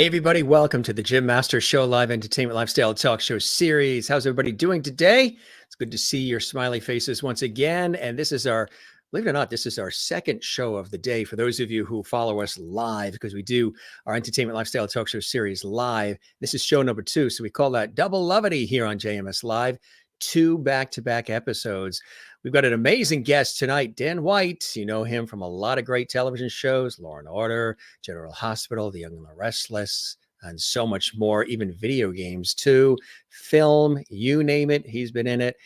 Hey, everybody, welcome to the Jim Master Show Live Entertainment Lifestyle Talk Show Series. How's everybody doing today? It's good to see your smiley faces once again. And this is believe it or not, this is our second show of the day for those of you who follow us live, because we do our Entertainment Lifestyle Talk Show Series live. This is show number 2. So we call that Double Lovity here on JMS Live. 2 back-to-back episodes. We've got an amazing guest tonight, Dan White. You know him from a lot of great television shows, Law and Order, General Hospital, The Young and the Restless, and so much more, even video games too, film, you name it, he's been in it.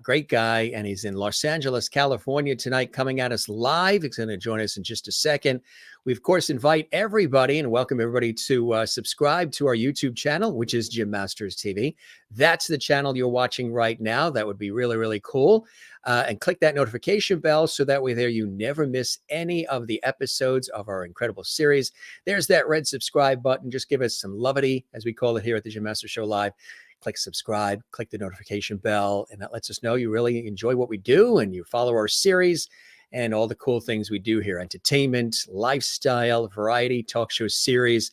Great guy, and he's in Los Angeles, California tonight, coming at us live. He's going to join us in just a second. We, of course, invite everybody and welcome everybody to subscribe to our YouTube channel, which is Jim Masters TV. That's the channel you're watching right now. That would be really, really cool. And click that notification bell so that way there you never miss any of the episodes of our incredible series. There's that red subscribe button. Just give us some lovity, as we call it here at the Jim Master Show Live. Click subscribe, click the notification bell, and that lets us know you really enjoy what we do and you follow our series and all the cool things we do here. Entertainment, lifestyle, variety, talk show series,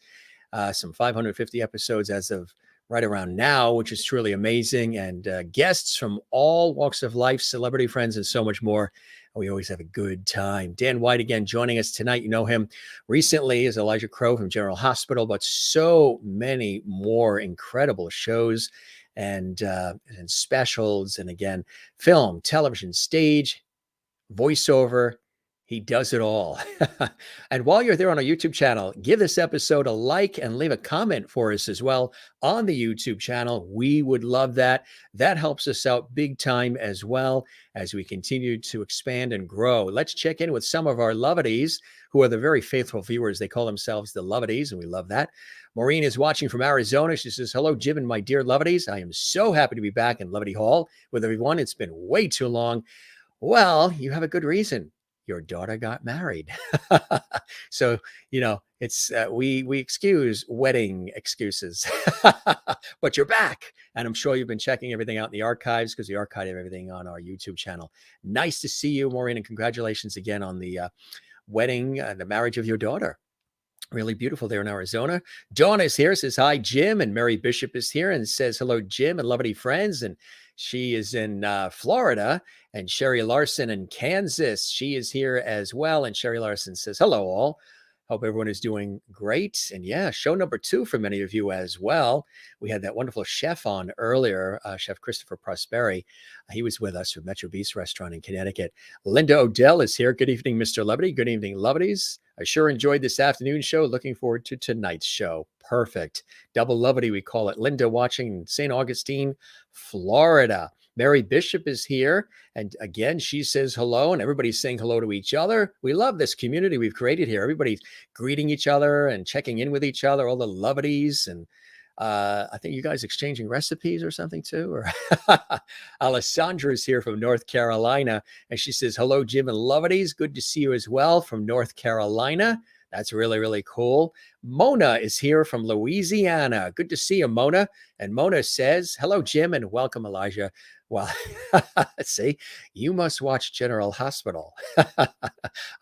some 550 episodes as of right around now, which is truly amazing. And guests from all walks of life, celebrity friends, and so much more. We always have a good time. Dan White again joining us tonight. You know him recently as Elijah Crow from General Hospital, but so many more incredible shows and specials. And again, film, television, stage, voiceover. He does it all. And while you're there on our YouTube channel, give this episode a like and leave a comment for us as well on the YouTube channel. We would love that. That helps us out big time as well as we continue to expand and grow. Let's check in with some of our lovities who are the very faithful viewers. They call themselves the lovities, and we love that. Maureen is watching from Arizona. She says, hello, Jim and my dear lovities. I am so happy to be back in Lovity Hall with everyone. It's been way too long. Well, you have a good reason. Your daughter got married. So, you know, it's we excuse wedding excuses, but you're back. And I'm sure you've been checking everything out in the archives because we archive everything on our YouTube channel. Nice to see you, Maureen, and congratulations again on the wedding, the marriage of your daughter. Really beautiful there in Arizona. Dawn is here, says hi, Jim. And Mary Bishop is here and says hello, Jim and lovely friends. And she is in Florida. And Sherry Larson in Kansas, she is here as well. And Sherry Larson says hello, all. Hope everyone is doing great. And yeah, show number 2 for many of you as well. We had that wonderful chef on earlier, Chef Christopher Prosperi. He was with us from Metro Beast Restaurant in Connecticut. Linda Odell is here. Good evening, Mr. Lovity. Good evening, Lovities. I sure enjoyed this afternoon show. Looking forward to tonight's show. Perfect. Double Lovity, we call it. Linda watching in St. Augustine, Florida. Mary Bishop is here. And again, she says hello, and everybody's saying hello to each other. We love this community we've created here. Everybody's greeting each other and checking in with each other, all the lovities. And I think you guys exchanging recipes or something too. Or Alessandra is here from North Carolina, and she says, hello, Jim and lovities. Good to see you as well from North Carolina. That's really, really cool. Mona is here from Louisiana. Good to see you, Mona. And Mona says, hello, Jim, and welcome, Elijah. Well, let's see, you must watch General Hospital.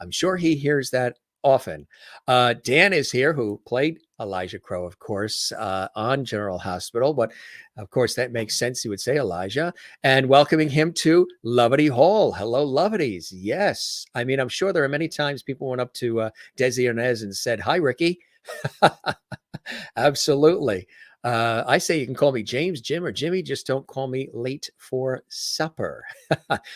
I'm sure he hears that often. Dan is here, who played Elijah Crow, of course, on General Hospital. But of course, that makes sense. He would say Elijah, and welcoming him to Lovity Hall. Hello, Lovities. Yes. I mean, I'm sure there are many times people went up to Desi Arnaz and said, hi, Ricky. Absolutely. I say you can call me James, Jim, or Jimmy. Just don't call me late for supper.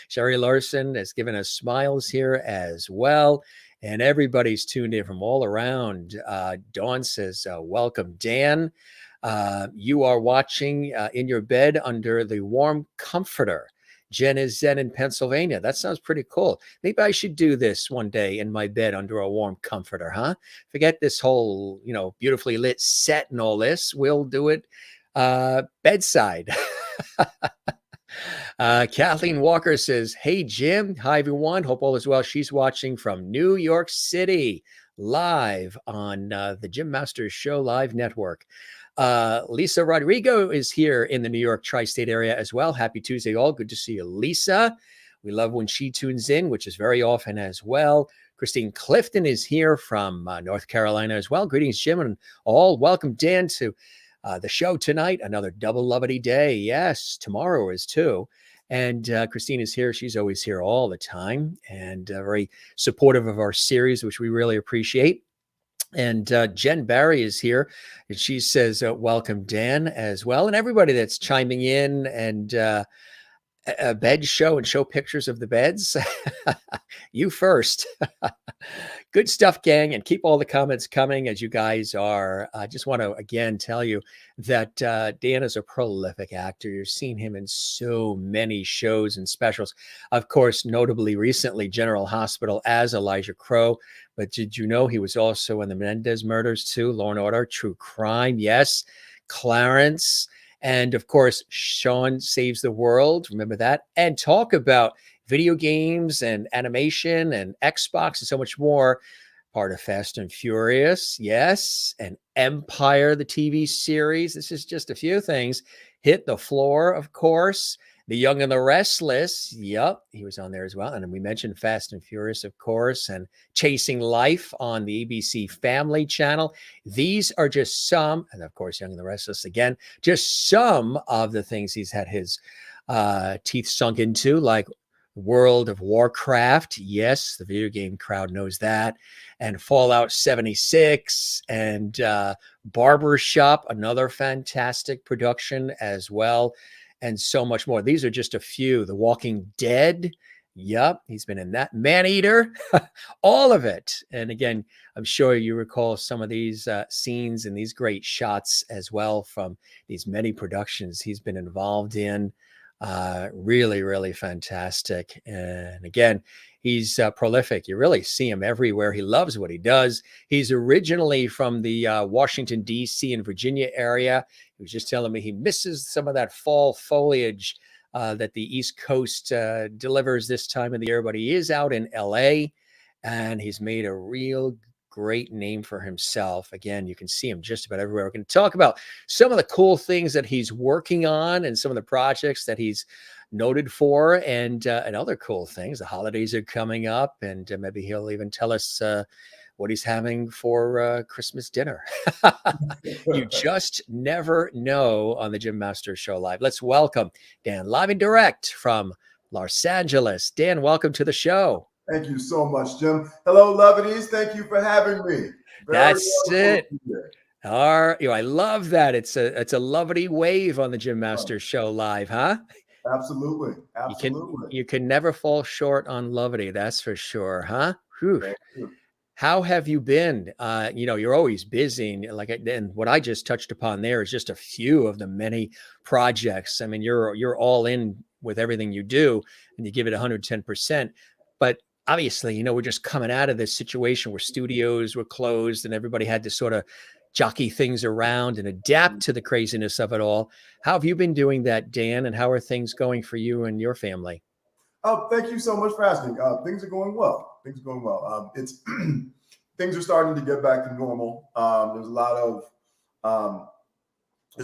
Sherry Larson has given us smiles here as well. And everybody's tuned in from all around. Dawn says, welcome, Dan. You are watching in your bed under the warm comforter. Jen is Zen in Pennsylvania. That sounds pretty cool. Maybe I should do this one day in my bed under a warm comforter, huh? Forget this whole, beautifully lit set and all this. We'll do it bedside. Kathleen Walker says, hey, Jim. Hi, everyone. Hope all is well. She's watching from New York City live on the Jim Masters Show Live Network. Lisa Rodrigo is here in the New York tri-state area as well. Happy Tuesday, all. Good to see you, Lisa. We love when she tunes in, which is very often as well. Christine Clifton is here from North Carolina as well. Greetings, Jim, and all. Welcome, Dan, to the show tonight. Another double lovely day. Yes, tomorrow is too. And Christine is here. She's always here all the time and very supportive of our series, which we really appreciate. And Jen Barry is here, and she says, welcome, Dan, as well. And everybody that's chiming in and a bed show and show pictures of the beds. You first. Good stuff, gang, and keep all the comments coming as you guys are. I just want to again tell you that Dan is a prolific actor. You've seen him in so many shows and specials. Of course, notably recently, General Hospital as Elijah Crow. But did you know he was also in the Menendez murders too? Law and Order, True Crime, yes. Clarence. And of course, Sean Saves the World. Remember that? And talk about video games and animation and Xbox and so much more. Part of Fast and Furious, yes. And Empire, the TV series. This is just a few things. Hit the Floor, of course. The Young and the Restless. Yep, he was on there as well. And then we mentioned Fast and Furious, of course, and Chasing Life on the ABC Family Channel. These are just some, and of course, Young and the Restless again, just some of the things he's had his teeth sunk into, like World of Warcraft. Yes, the video game crowd knows that. And Fallout 76 and Barbershop, another fantastic production as well. And so much more. These are just a few. The Walking Dead. Yep, he's been in that. Maneater. All of it. And again, I'm sure you recall some of these scenes and these great shots as well from these many productions he's been involved in. Really, really fantastic. And again, he's prolific. You really see him everywhere. He loves what he does. He's originally from the Washington, D.C. and Virginia area. He was just telling me he misses some of that fall foliage that the East Coast delivers this time of the year, but he is out in L.A. and he's made a real great name for himself. Again, you can see him just about everywhere. We're going to talk about some of the cool things that he's working on and some of the projects that he's noted for and other cool things. The holidays are coming up, and maybe he'll even tell us what he's having for Christmas dinner. You just never know on the Jim Masters Show Live. Let's welcome Dan live and direct from Los Angeles. Dan, welcome to the show. Thank you so much, Jim. Hello, Lovedies. Thank you for having me. That's it. I love that. It's a lovely wave on the Jim Masters Show Live, huh? Absolutely. You can never fall short on lovely. That's for sure, huh? Whew. Thank you. How have you been? You're always busy, and what I just touched upon there is just a few of the many projects. I mean, you're all in with everything you do, and you give it 110%. But obviously, we're just coming out of this situation where studios were closed and everybody had to sort of jockey things around and adapt to the craziness of it all. How have you been doing that, Dan? And how are things going for you and your family? Oh, thank you so much for asking. Things are going well. It's things are starting to get back to normal. There's a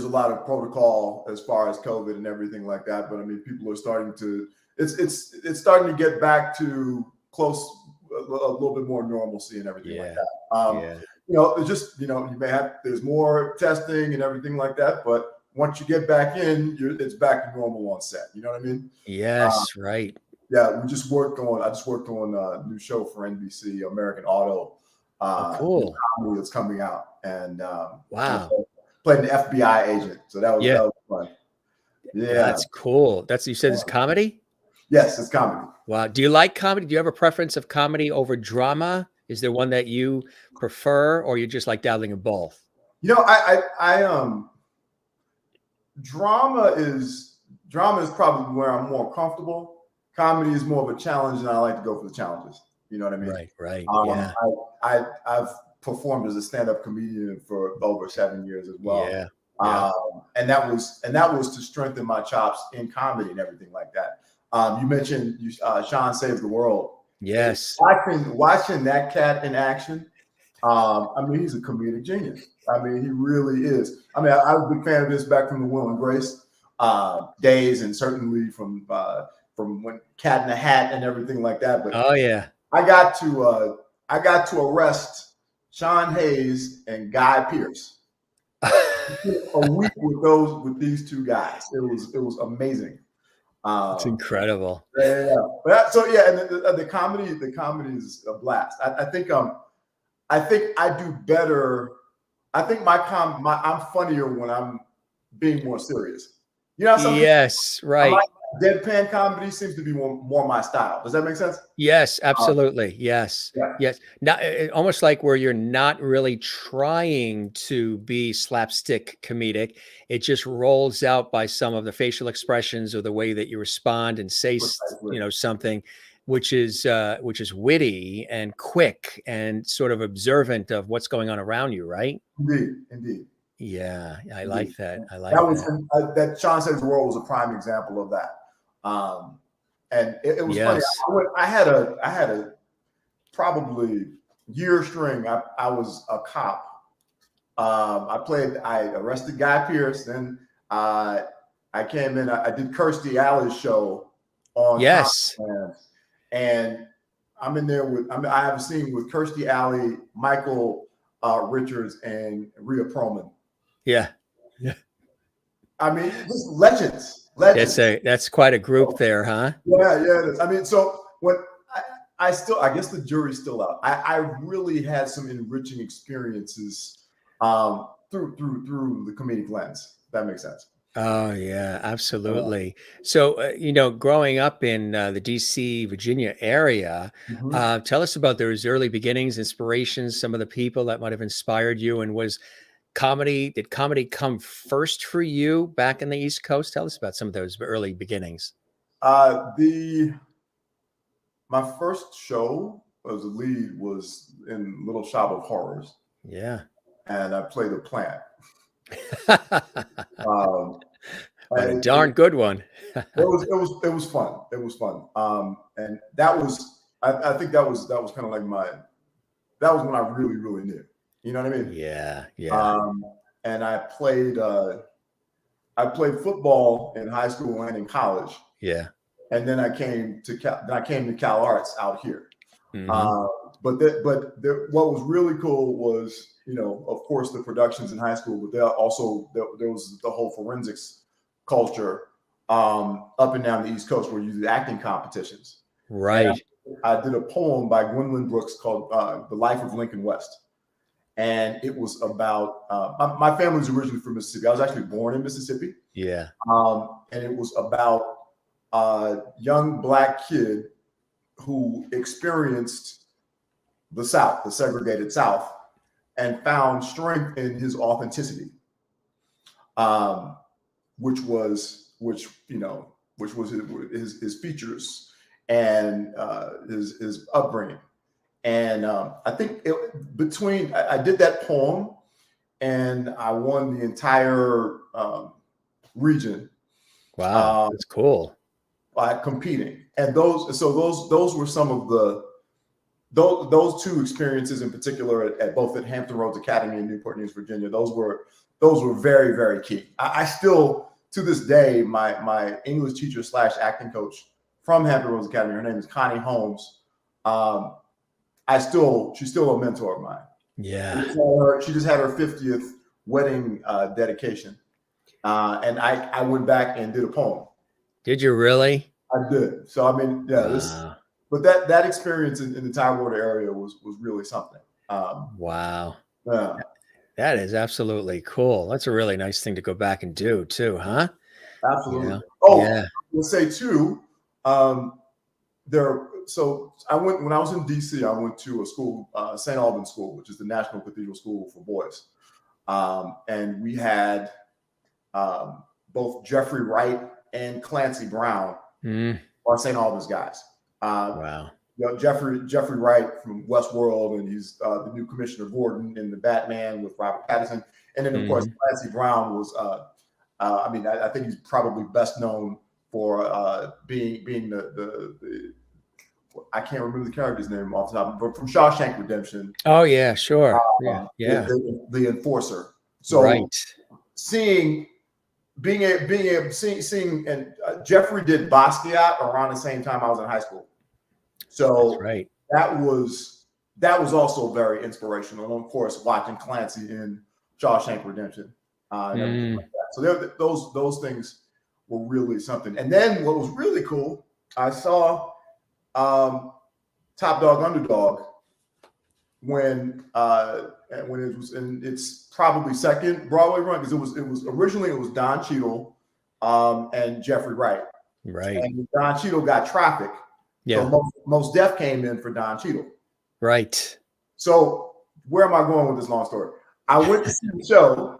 lot of protocol as far as COVID and everything like that. But I mean, people are starting to. It's starting to get back to close, a little bit more normalcy and everything like that. It's just there's more testing and everything like that, but once you get back in, it's back to normal on set. You know what I mean? Yes, right. Yeah, I just worked on a new show for NBC, American Auto. Cool. Comedy that's coming out, and wow, played an FBI agent, so that was fun. Yeah, that's cool. You said it's comedy? Yes, it's comedy. Wow. Do you like comedy? Do you have a preference of comedy over drama? Is there one that you prefer, or you just like dabbling in both? Drama is probably where I'm more comfortable. Comedy is more of a challenge, and I like to go for the challenges. You know what I mean? Right. I've performed as a stand-up comedian for over 7 years as well. Yeah. And that was to strengthen my chops in comedy and everything like that. You mentioned Sean Saves the World. Yes. Watching that cat in action. I mean, he's a comedic genius. I mean, he really is. I mean, I was a big fan of his back from the Will and Grace. days, and certainly from when Cat in the Hat and everything like that. But Oh yeah. I got to arrest Sean Hayes and Guy Pearce a week with these two guys. It was amazing. It's incredible. Yeah. But so yeah, and the comedy is a blast. I think I do better. I think I'm funnier when I'm being more serious. You know, Yes, right. Deadpan comedy seems to be more my style. Does that make sense? Yes, absolutely. Yes. Yeah. Yes. Now, almost like where you're not really trying to be slapstick comedic. It just rolls out by some of the facial expressions or the way that you respond and say, something, which is witty and quick and sort of observant of what's going on around you, right? Indeed. Yeah, I like that. I like that. That Sean Saves the World was a prime example of that. And it was funny. I had a probably year string. I was a cop. I arrested Guy Pearce. Then I came in. I did Kirstie Alley's show on. Yes. And I'm in there I have a scene with Kirstie Alley, Michael Richards, and Rhea Perlman. Yeah. I mean, just legends. That's quite a group there, huh? Yeah. I mean, so when I guess the jury's still out. I really had some enriching experiences through the comedic lens. If that makes sense. Oh yeah, absolutely. So growing up in the DC, Virginia area, tell us about those early beginnings, inspirations, some of the people that might have inspired you, and did comedy come first for you back in the East Coast? Tell us about some of those early beginnings. My first show as a lead was in Little Shop of Horrors. Yeah. And I played a plant. A darn good one. It was fun. It was fun. And that was, I think that was kind of like that was when I really, really knew. You know what I mean? Yeah. And I played football in high school and in college. Yeah. And then I came to Cal Arts out here. Mm-hmm. But what was really cool was, of course, the productions in high school, but there was the whole forensics culture up and down the East Coast where you do acting competitions. Right. I did a poem by Gwendolyn Brooks called "The Life of Lincoln West." And it was about my family's originally from Mississippi. I was actually born in Mississippi. Yeah. And it was about a young Black kid who experienced the South, the segregated South, and found strength in his authenticity, which was his features and his upbringing. And I think I did that poem, and I won the entire region. Wow, that's cool. By competing, and those were some of those two experiences in particular at both at Hampton Roads Academy in Newport News, Virginia. Those were very, very key. I still, to this day, my English teacher / acting coach from Hampton Roads Academy, her name is Connie Holmes. She's still a mentor of mine. Yeah. She just had her 50th wedding dedication. And I went back and did a poem. Did you really? I did. So, I mean, yeah, but that experience in the Tidewater area was really something. Wow. Yeah. That is absolutely cool. That's a really nice thing to go back and do too, huh? Absolutely. Oh, yeah. Let's say too, so when I was in DC, I went to a school, St. Albans School, which is the National Cathedral School for boys. And we had both Jeffrey Wright and Clancy Brown are St. Albans guys. Wow. Jeffrey Wright from Westworld, and he's the new Commissioner Gordon in the Batman with Robert Pattinson. And then, of course, Clancy Brown was, I think he's probably best known for being the I can't remember the character's name off the top, but from Shawshank Redemption. Oh yeah, sure. Yeah. The enforcer. So right. Seeing being able seeing and Jeffrey did Basquiat around the same time I was in high school. So That's right. that was also very inspirational. And of course, watching Clancy in Shawshank Redemption and everything like that. So those things were really something. And then what was really cool, I saw Top Dog Underdog when it was in its probably second Broadway run, because it was originally Don Cheadle and Jeffrey Wright. Right. And Don Cheadle got Traffic. Yeah. So Mos Def came in for Don Cheadle. Right. So where am I going with this long story? I went to see the show,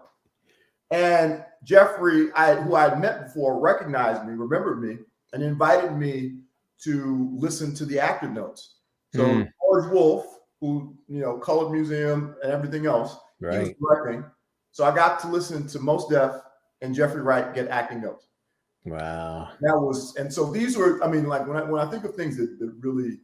and Jeffrey, who I had met before, recognized me, remembered me, and invited me to listen to the actor notes. So George Wolfe, who, Colored Museum and everything else, he was directing. So I got to listen to Mos Def and Jeffrey Wright get acting notes. Wow. And so these were, I mean, like when I think of things that really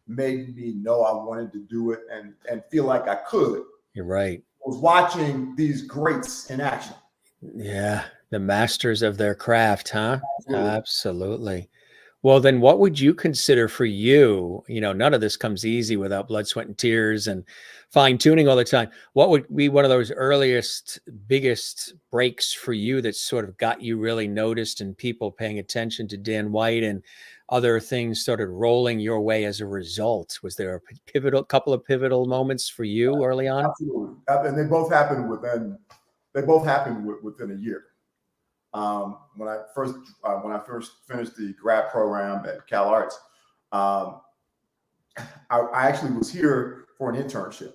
made me know I wanted to do it and feel like I could. You're right. I was watching these greats in action. Yeah. The masters of their craft, huh? Absolutely. Well, then what would you consider for you? None of this comes easy without blood, sweat, and tears and fine tuning all the time. What would be one of those earliest, biggest breaks for you that sort of got you really noticed and people paying attention to Dan White, and other things started rolling your way as a result? Was there a couple of pivotal moments for you early on? Absolutely. And they both happened within a year. When I first finished the grad program at Cal Arts, I actually was here for an internship,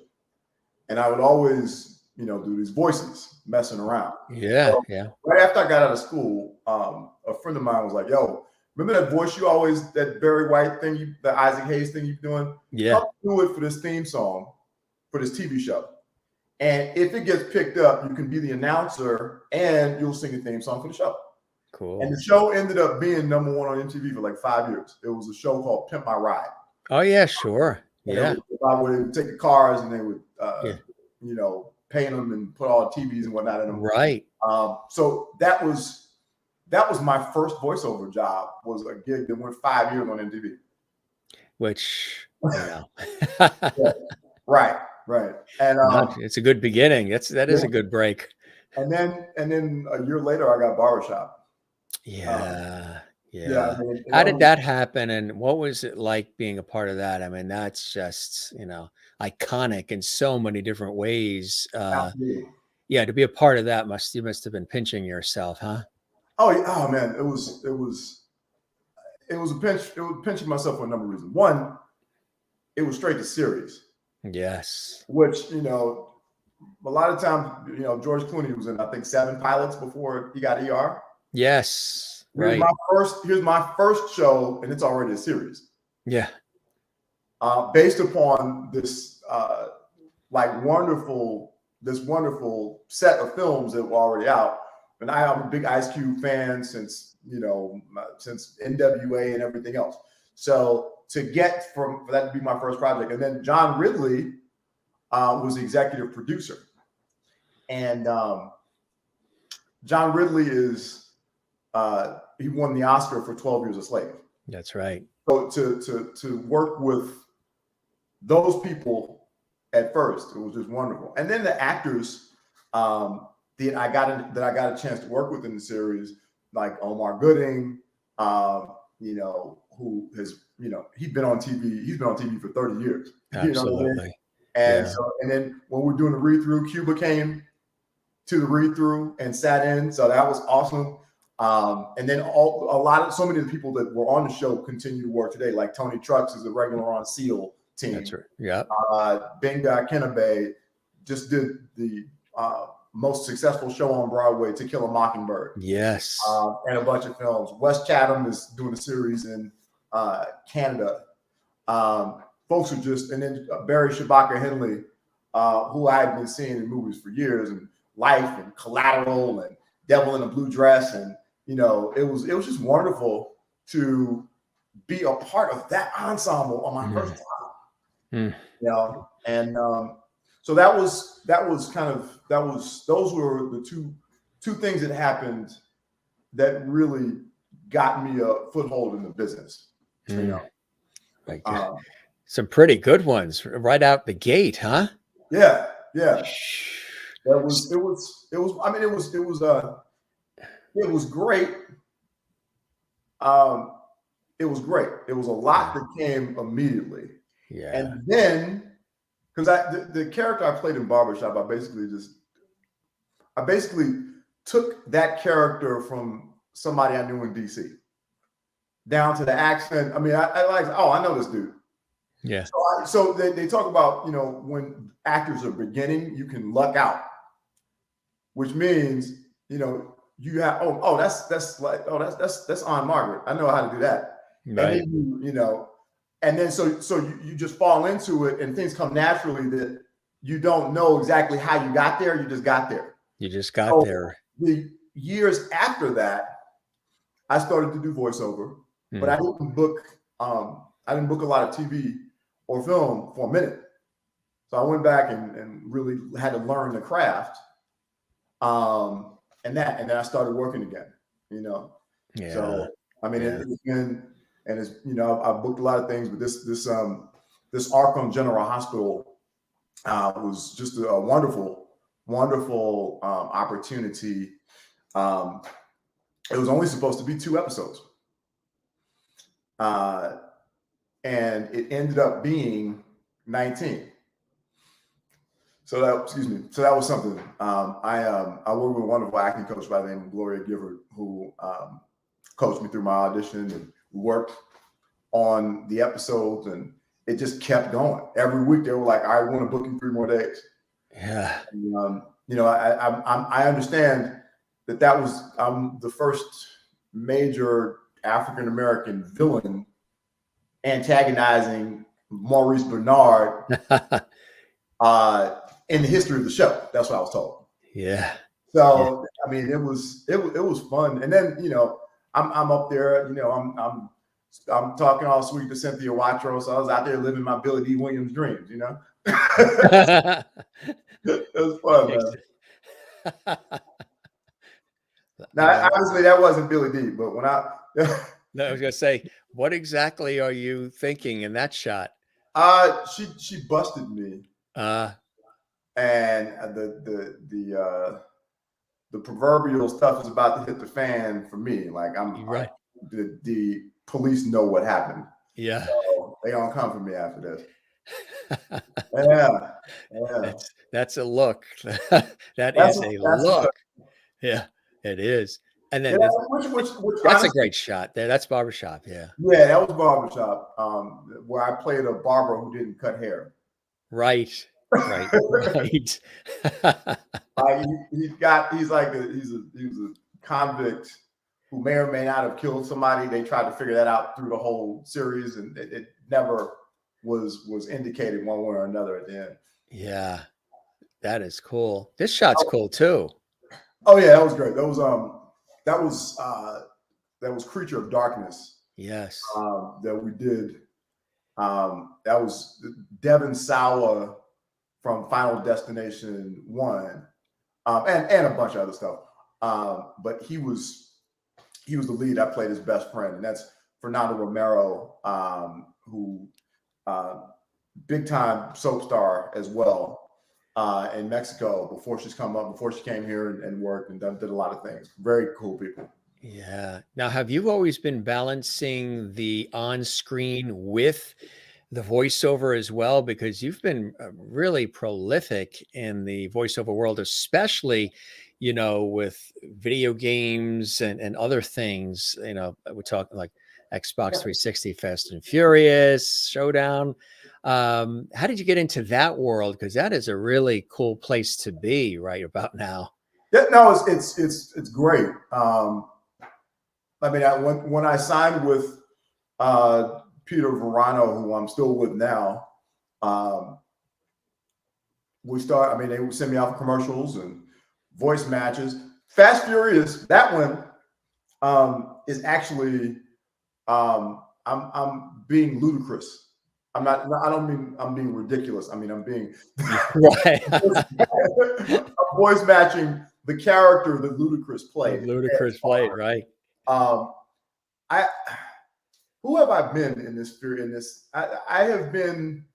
and I would always, do these voices, messing around. Yeah, so yeah. Right after I got out of school, a friend of mine was like, "Yo, remember that voice you always, that Barry White thing, the Isaac Hayes thing you're doing? Yeah. Come do it for this theme song for this TV show. And if it gets picked up, you can be the announcer and you'll sing a theme song for the show." Cool. And the show ended up being #1 on MTV for like 5 years. It was a show called Pimp My Ride. Oh yeah, sure. Yeah. They would take the cars and they would, paint them and put all the TVs and whatnot in them. Right. So that was my first voiceover job. Was a gig that went 5 years on MTV. Which, Yeah. Right. And it's a good beginning. That is a good break. And then a year later, I got Barbershop. Yeah. I mean, How did that happen, and what was it like being a part of that? I mean, that's just iconic in so many different ways. Yeah, to be a part of that, you must have been pinching yourself, huh? Oh man, it was a pinch. It was pinching myself for a number of reasons. One, it was straight to series. Yes. Which, a lot of times, George Clooney was in, I think, 7 pilots before he got ER. Yes. Right. Here's my first show, and it's already a series. Yeah. Based upon this wonderful set of films that were already out. And I'm a big Ice Cube fan since NWA and everything else. So to get for that to be my first project, and then John Ridley was the executive producer, and John Ridley is he won the Oscar for 12 Years a Slave. That's right. So to work with those people at first, it was just wonderful. And then the actors that I got a chance to work with in the series, like Omar Gooding, who has, he's been on TV for 30 years. Absolutely. And so, and then when we're doing the read-through, Cuba came to the read-through and sat in. So that was awesome. And then so many of the people that were on the show continue to work today, like Tony Trucks is a regular on SEAL team. That's right. Yeah. Benga Kenabe just did the most successful show on Broadway, To Kill a Mockingbird. Yes. And a bunch of films. Wes Chatham is doing a series in Canada. Folks are just, and then Barry Shabaka Henley, who I had been seeing in movies for years, and Life and Collateral and Devil in a Blue Dress, and it was just wonderful to be a part of that ensemble on my first time. And so those were the two things that happened that really got me a foothold in the business. You know, Like, some pretty good ones right out the gate, huh? Yeah. It was great. It was great. It was a lot that came immediately. Yeah. And then, because the character I played in Barbershop, I basically took that character from somebody I knew in DC down to the accent. I mean, I like, oh, I know this dude. Yeah. So they talk about, you know, when actors are beginning, you can luck out, which means, you know, you have, that's Aunt Margaret. I know how to do that. Right. And then you know, and then so you just fall into it, and things come naturally that you don't know exactly how you got there. You just got there. You just got there. The years after that, I started to do voiceover, but I didn't book a lot of TV or film for a minute. So I went back and really had to learn the craft. And then I started working again, you know. Yeah. So I mean, it's been, and it's, you know, I've booked a lot of things, but this Arkham General Hospital was just a wonderful opportunity. It was only supposed to be 2 episodes, and it ended up being 19. So that was something. I worked with a wonderful acting coach by the name of Gloria Gifford, who coached me through my audition, and we worked on the episodes, and it just kept going. Every week they were like, "I want to book you 3 more days." Yeah. And, you know, I understand that was the first major African American villain antagonizing Maurice Bernard in the history of the show. That's what I was told. Yeah. So I mean, it was fun. And then, you know, I'm up there, you know, I'm talking all sweet to Cynthia Watro, so I was out there living my Billy D. Williams dreams, you know. It was fun, man. Now, obviously, that wasn't Billy D, but when no, I was gonna say, what exactly are you thinking in that shot? She busted me. And the proverbial stuff is about to hit the fan for me. Like right. The police know what happened. Yeah. So they gonna come for me after this. Yeah. That's a look. That's a look. Yeah, it is. And then that's a great shot there. That's Barbershop. Yeah. Yeah, that was Barbershop, where I played a barber who didn't cut hair. Right. Right. He's a convict who may or may not have killed somebody. They tried to figure that out through the whole series, and it never was indicated one way or another at the end. Yeah, that is cool. This shot's cool too. Oh yeah, that was great. That was Creature of Darkness. Yes. That we did. That was Devin Sawa from Final Destination 1, and a bunch of other stuff. But he was the lead. I played his best friend, and that's Fernando Romero, who big time soap star as well in Mexico before she came here and worked and did a lot of things. Very cool people. Yeah. Now, have you always been balancing the on-screen with the voiceover as well? Because you've been really prolific in the voiceover world, especially, you know, with video games and other things. You know, we're talking like Xbox 360, Fast and Furious, Showdown. How did you get into that world? Because that is a really cool place to be right about now. Yeah, no, it's great. I mean, when I signed with Peter Verano, who I'm still with now, they would send me out for commercials and voice matches. Fast Furious, that one is actually I'm being ludicrous. I don't mean I'm being ridiculous. I mean I'm being right. I'm voice matching the character that Ludacris played. Ludacris played, right? I who have I been in this sphere? In this, I have been.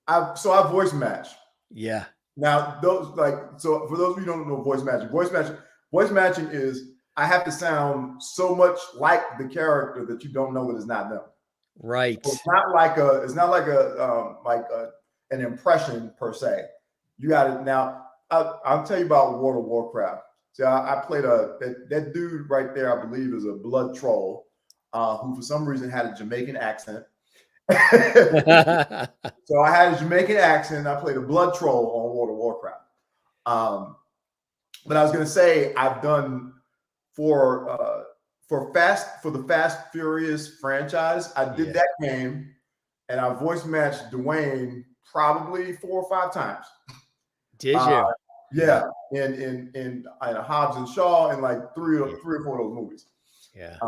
I voice match. Yeah. Now those so for those of you who don't know voice matching is I have to sound so much like the character that you don't know that it's not them. Right. So it's not like an impression per se. You got it. Now I'll tell you about World of Warcraft. So I played that dude right there. I believe is a blood troll who for some reason had a Jamaican accent. So I had a Jamaican accent. I played a blood troll on World of Warcraft. But I was going to say I've done for the Fast Furious franchise. I did that game, and I voice matched Dwayne probably 4 or 5 times. Did you? Yeah, in Hobbs and Shaw, and like three or 4 of those movies. Yeah.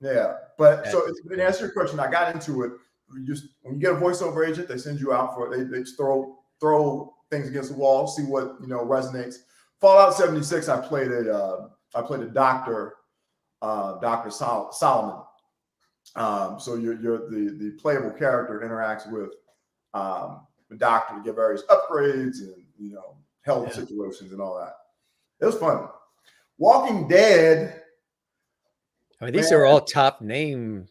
Yeah. But so to answer your question, I got into it. When you get a voiceover agent, they send you out they just throw things against the wall, see what resonates. Fallout 76, I played a doctor, Dr. Solomon. So the playable character interacts with the doctor to get various upgrades and health situations and all that. It was fun. Walking Dead. I mean, these are all top name,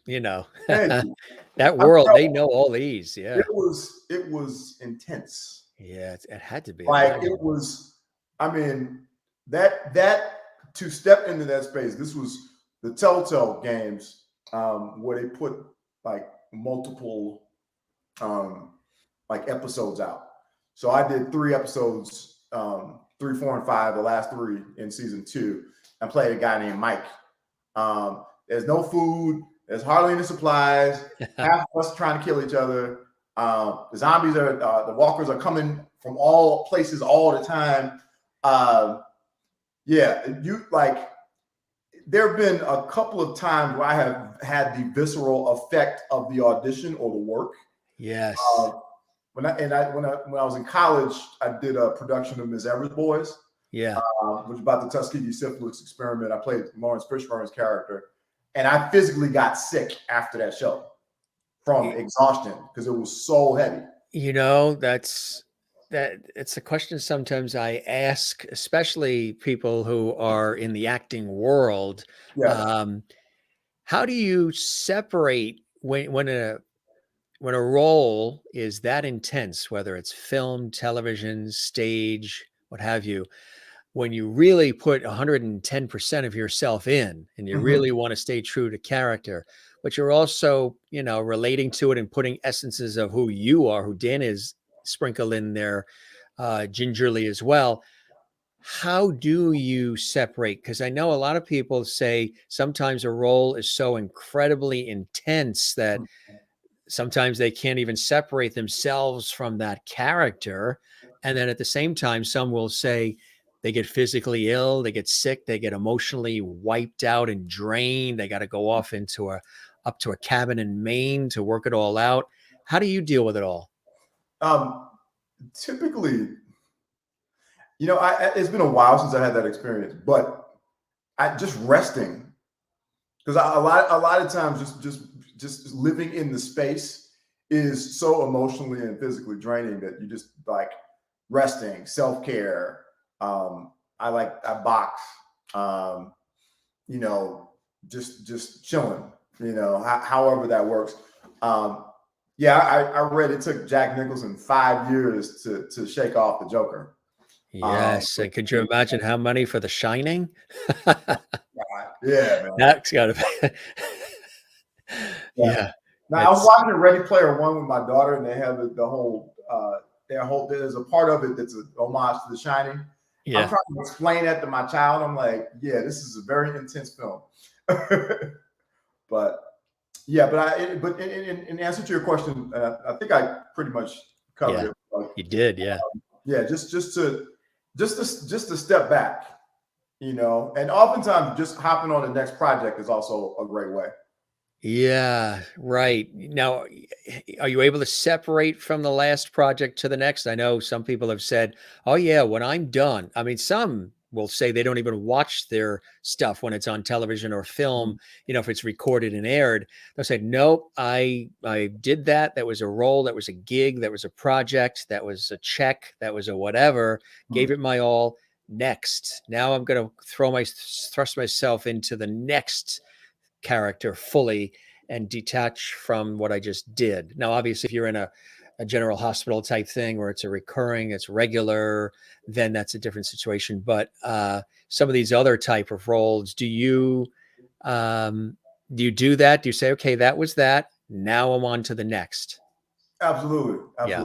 that world, they know all these. Yeah. It was intense. Yeah, it had to be. Like it was, I mean, that to step into that space, this was the Telltale games where they put like multiple like episodes out. So I did 3 episodes, 3, 4, and 5, the last 3 in season 2, and played a guy named Mike. There's no food. There's hardly any supplies. Half of us trying to kill each other. The zombies the walkers are coming from all places all the time. There have been a couple of times where I have had the visceral effect of the audition or the work. Yes. When I was in college, I did a production of Ms. Evers Boys. Yeah. Which is about the Tuskegee syphilis experiment. I played Lawrence Fishburne's character, and I physically got sick after that show from exhaustion because it was so heavy. It's a question sometimes I ask, especially people who are in the acting world. Yeah. How do you separate when a role is that intense, whether it's film, television, stage, what have you, when you really put 110% of yourself in and you really want to stay true to character, but you're also, relating to it and putting essences of who you are, who Dan is sprinkled in there gingerly as well. How do you separate? Because I know a lot of people say sometimes a role is so incredibly intense that sometimes they can't even separate themselves from that character. And then at the same time, some will say they get physically ill, they get sick, they get emotionally wiped out and drained. They got to go off up to a cabin in Maine to work it all out. How do you deal with it all? Typically, it's been a while since I had that experience, but I just resting, because a lot of times just living in the space is so emotionally and physically draining that you just like resting, self-care. I box, just chilling, however that works. I read it took Jack Nicholson 5 years to shake off the Joker. Yes. And could you imagine how many for The Shining? Yeah, man. That's got to be. Yeah. Now, I was watching Ready Player One with my daughter, and they have the whole there's a part of it that's an homage to The Shining. Yeah. I'm trying to explain that to my child. I'm like, yeah, this is a very intense film. But in answer to your question, I think I pretty much covered it. You did, yeah. Just to step back, and oftentimes just hopping on the next project is also a great way. Yeah, right. Now, are you able to separate from the last project to the next? I know some people have said, oh yeah, when I'm done. I mean, some will say they don't even watch their stuff when it's on television or film, if it's recorded and aired. They'll say, nope, I did that. That was a role. That was a gig. That was a project. That was a check. That was a whatever. Gave it my all. Next. Now I'm going to thrust myself into the next character fully and detach from what I just did. Now, obviously, if you're in a general hospital type thing where it's it's regular, then that's a different situation. But some of these other type of roles, do you do that? Do you say, okay, that was that. Now I'm on to the next? Absolutely. Yeah.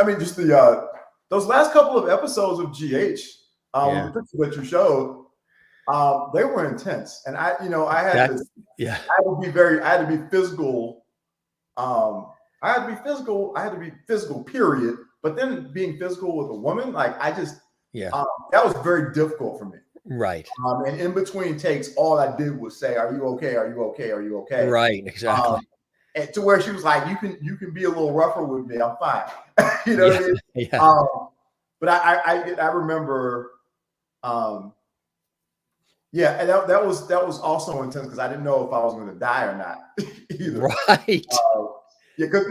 I mean, just those last couple of episodes of GH, the picture that you showed, they were intense, and I had to be physical. I had to be physical, period. But then being physical with a woman, like that was very difficult for me. Right. And in between takes, all I did was say, "Are you okay? Are you okay? Are you okay?" Right. Exactly. And to where she was like, "You can be a little rougher with me. I'm fine." You know what I mean? Yeah. But I remember, and that was also intense because I didn't know if I was going to die or not either. Right. Because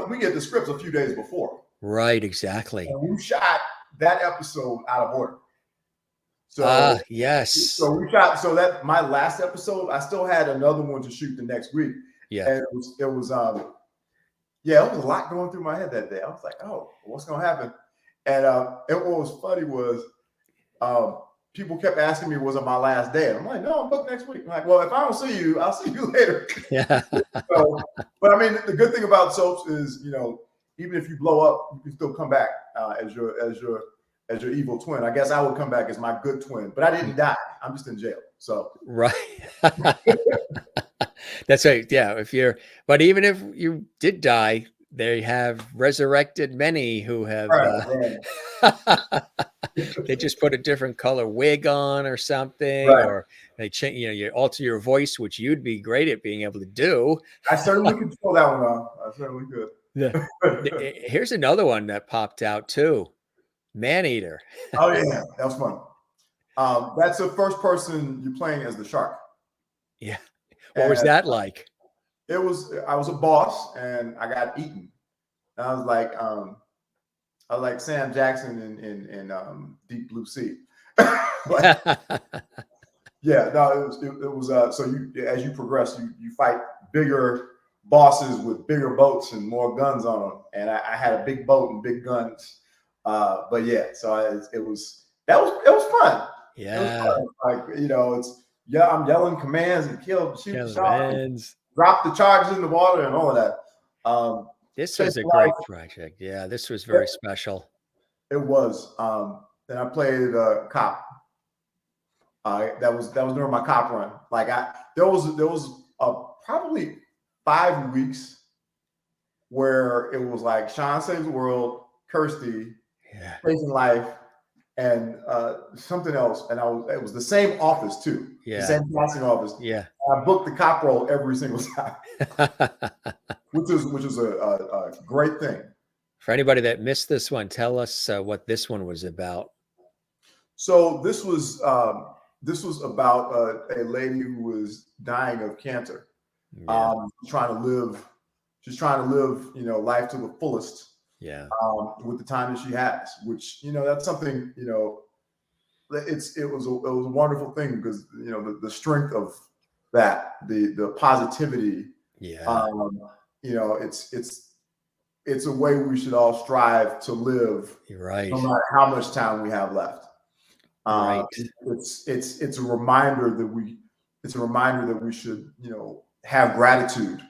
we get the scripts a few days before. Right. Exactly. And we shot that episode out of order. So yes. So we shot. So that my last episode, I still had another one to shoot the next week. Yeah. And it was a lot going through my head that day. I was like, oh, what's gonna happen? And what was funny was people kept asking me, was it my last day? And I'm like, no, I'm booked next week. I'm like, well, if I don't see you, I'll see you later. Yeah. But I mean, the good thing about soaps is, even if you blow up, you can still come back as your evil twin. I guess I would come back as my good twin, but I didn't die. I'm just in jail. So right. That's right. Yeah. But even if you did die, they have resurrected many who have they just put a different color wig on or something, or they change, you alter your voice, which you'd be great at being able to do. I certainly could pull that one off. I certainly could. Yeah. Here's another one that popped out too. Man-eater. Oh yeah, that was fun. That's the first person you're playing as the shark. Yeah. What was that like? I was a boss and I got eaten. And I was like Sam Jackson in Deep Blue Sea. Yeah, no, it was so as you progress, you fight bigger bosses with bigger boats and more guns on them. And I had a big boat and big guns. But yeah, so it was fun. Yeah. It was fun. I'm yelling commands and shoot the shark, drop the charges in the water and all of that. This was a great project. Yeah, this was very special. It was. Then I played a cop. That was during my cop run. Like there was probably 5 weeks where it was like Sean Saves the World, Kirsty, Facing Life, and something else. And it was the same office too. Yeah. The same casting office. Yeah. I booked the cop role every single time. which is a great thing. For anybody that missed this one, tell us what this one was about. So this was about a lady who was dying of cancer. Yeah. She's trying to live, life to the fullest. Yeah. With the time that she has, which that's something it was a wonderful thing because the strength of that, the positivity. Yeah. It's a way we should all strive to live. Right. No matter how much time we have left. Right. It's a reminder that we should have gratitude,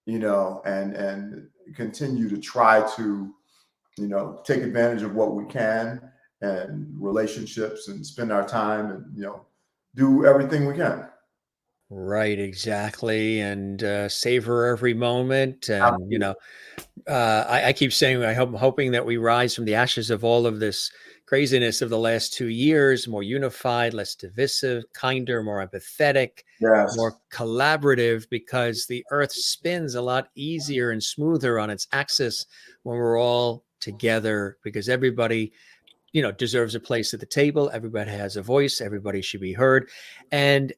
and continue to try to take advantage of what we can and relationships and spend our time and do everything we can. Right, exactly, and savor every moment. And I keep saying I'm hoping that we rise from the ashes of all of this craziness of the last 2 years, more unified, less divisive, kinder, more empathetic, more collaborative, because the earth spins a lot easier and smoother on its axis when we're all together, because everybody deserves a place at the table. Everybody has a voice. Everybody should be heard. And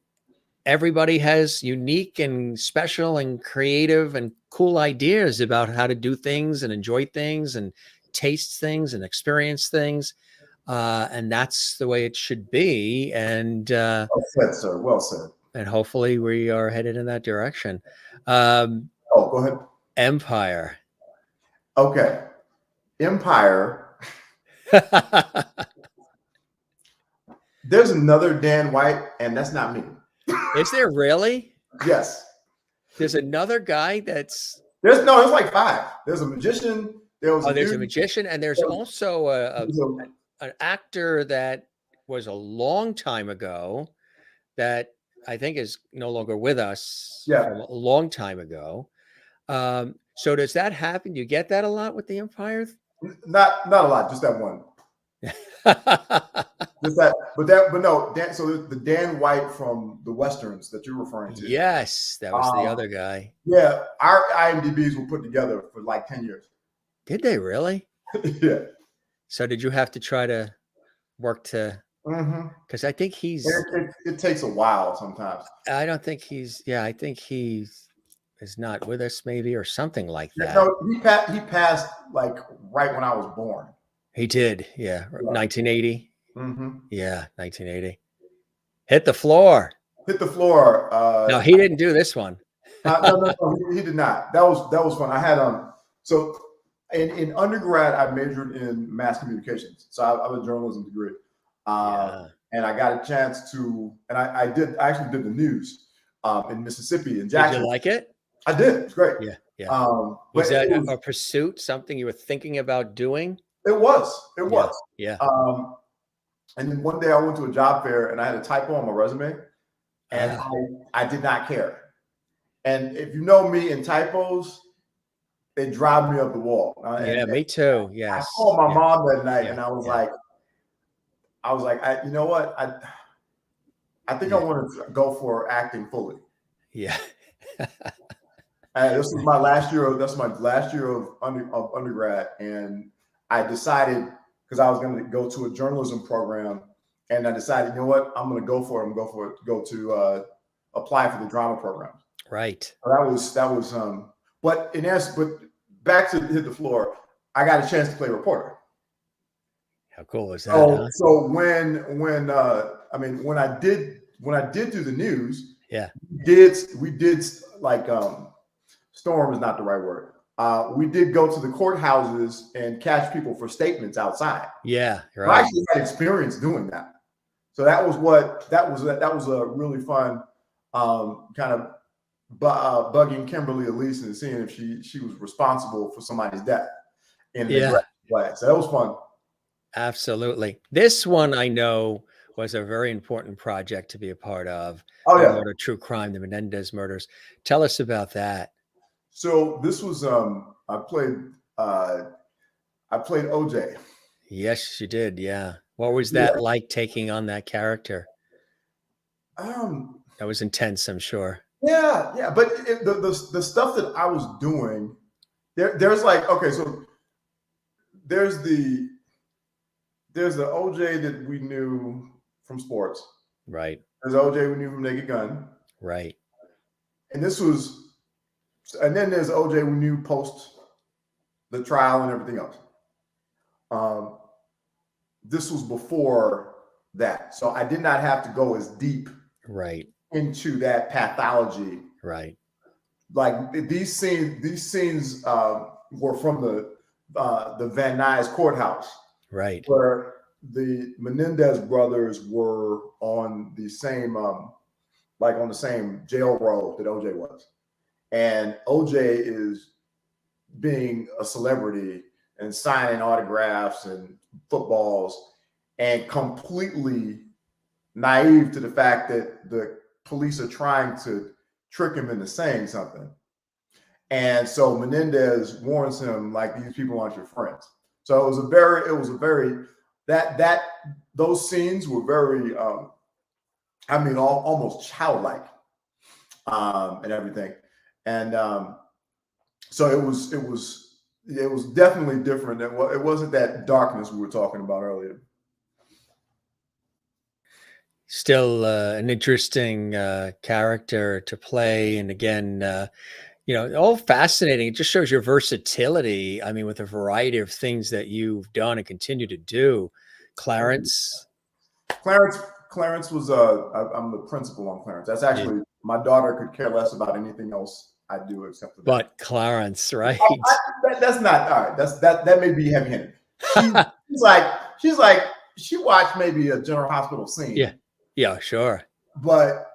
everybody has unique and special and creative and cool ideas about how to do things and enjoy things and taste things and experience things. And that's the way it should be. And well said, sir. Well said. And hopefully we are headed in that direction. Go ahead. Empire. Okay. Empire. There's another Dan White, and that's not me. Is there really? Yes. There's another guy that's... There's like 5. There's a magician. There's a magician, and there's also an actor that was a long time ago that I think is no longer with us. Yeah. From a long time ago. So does that happen? You get that a lot with the Empire? Not a lot, just that one. Just that, but no. So the Dan White from the Westerns that you're referring to. Yes, that was the other guy. Yeah, our IMDb's were put together for like 10 years. Did they really? Yeah. So did you have to try to work to? Because I think he's. It takes a while sometimes. I don't think he's. Yeah, I think he is not with us, maybe, or something like that. No, he passed like right when I was born. He did, yeah. 1980. Yeah, 1980. Hit the floor. No, he didn't do this one. No, he did not. That was fun. I had so in undergrad I majored in mass communications, so I have a journalism degree, and I got a chance to, and I actually did the news in Mississippi in Jackson. Did you like it? I did. It's great. Yeah. Was that a pursuit? Something you were thinking about doing? It was. Yeah. And then one day I went to a job fair and I had a typo on my resume, and I did not care. And if you know me in typos, they drive me up the wall. Me too. Yes. I called my mom that night, and I was like, you know what? I think I want to go for acting fully. Yeah. This was my last year. That's my last year of undergrad, and I decided, because I was going to go to a journalism program, and I decided, you know what, I'm going to go for it. Go to apply for the drama program. Right. So that was. But back to Hit the Floor, I got a chance to play reporter. How cool was that? So when I did do the news, we did like storm is not the right word. We did go to the courthouses and catch people for statements outside. Yeah, right. I actually had experience doing that. So that was a really fun kind of bugging Kimberly Elise and seeing if she was responsible for somebody's death in the way. So that was fun. Absolutely. This one I know was a very important project to be a part of. Murder, true crime, the Menendez murders. Tell us about that. So this was I played OJ. Yes, you did. Yeah. What was that like, taking on that character? That was intense, I'm sure. Yeah. But the stuff that I was doing, there's like, okay, so there's the OJ that we knew from sports. Right. There's OJ we knew from Naked Gun. Right. And then there's OJ we knew post the trial and everything else. This was before that. So I did not have to go as deep into that pathology. Right. Like these scenes were from the Van Nuys courthouse. Right. Where the Menendez brothers were on the same on the same jail row that OJ was. And OJ is being a celebrity and signing autographs and footballs and completely naive to the fact that the police are trying to trick him into saying something. And so Menendez warns him, like, these people aren't your friends. So it was a very those scenes were very almost childlike and everything. And so it was definitely different. It wasn't that darkness we were talking about earlier. Still an interesting character to play. And again, all fascinating. It just shows your versatility. I mean, with a variety of things that you've done and continue to do. Clarence. Clarence, Clarence was I'm the principal on Clarence. That's Yeah. actually, my daughter could care less about anything else I do except for that. But Clarence, right? That's not all right. That may be heavy-handed. She's like she watched maybe a General Hospital scene. Yeah, sure. But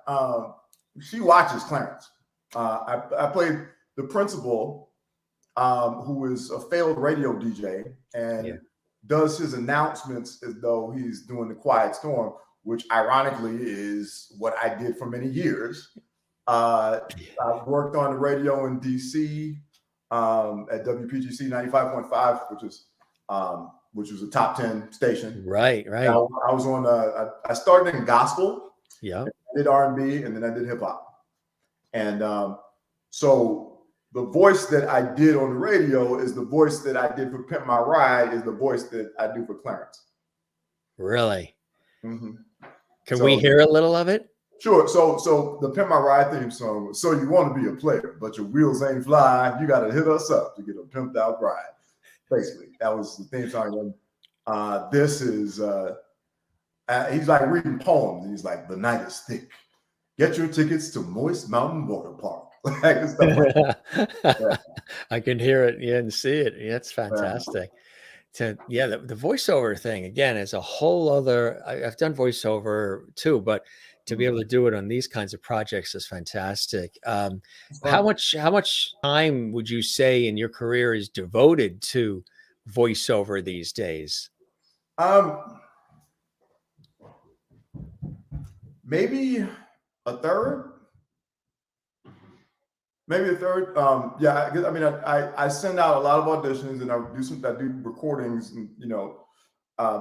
she watches Clarence. I played the principal, who is a failed radio DJ and does his announcements as though he's doing the Quiet Storm, which ironically is what I did for many years. I worked on the radio in DC at WPGC 95.5, which was a top 10 station. Right. I was on. I started in gospel. Yeah. I did R&B, and then I did hip hop. And so the voice that I did on the radio is the voice that I did for Pimp My Ride is the voice that I do for Clarence. Really? Mm-hmm. Can we hear a little of it? Sure. So the Pimp My Ride theme song. So you want to be a player, but your wheels ain't fly. You got to hit us up to get a pimped out ride. Basically, that was the theme song. This is he's like reading poems, and he's like, "The night is thick. Get your tickets to Moist Mountain Water Park." Like stuff like that. I can hear it, and see it. Yeah, it's fantastic. The voiceover thing again is a whole other. I've done voiceover too, but to be able to do it on these kinds of projects is fantastic. How much time would you say in your career is devoted to voiceover these days? Maybe a third. Maybe a third. I mean, I send out a lot of auditions, and I do recordings, and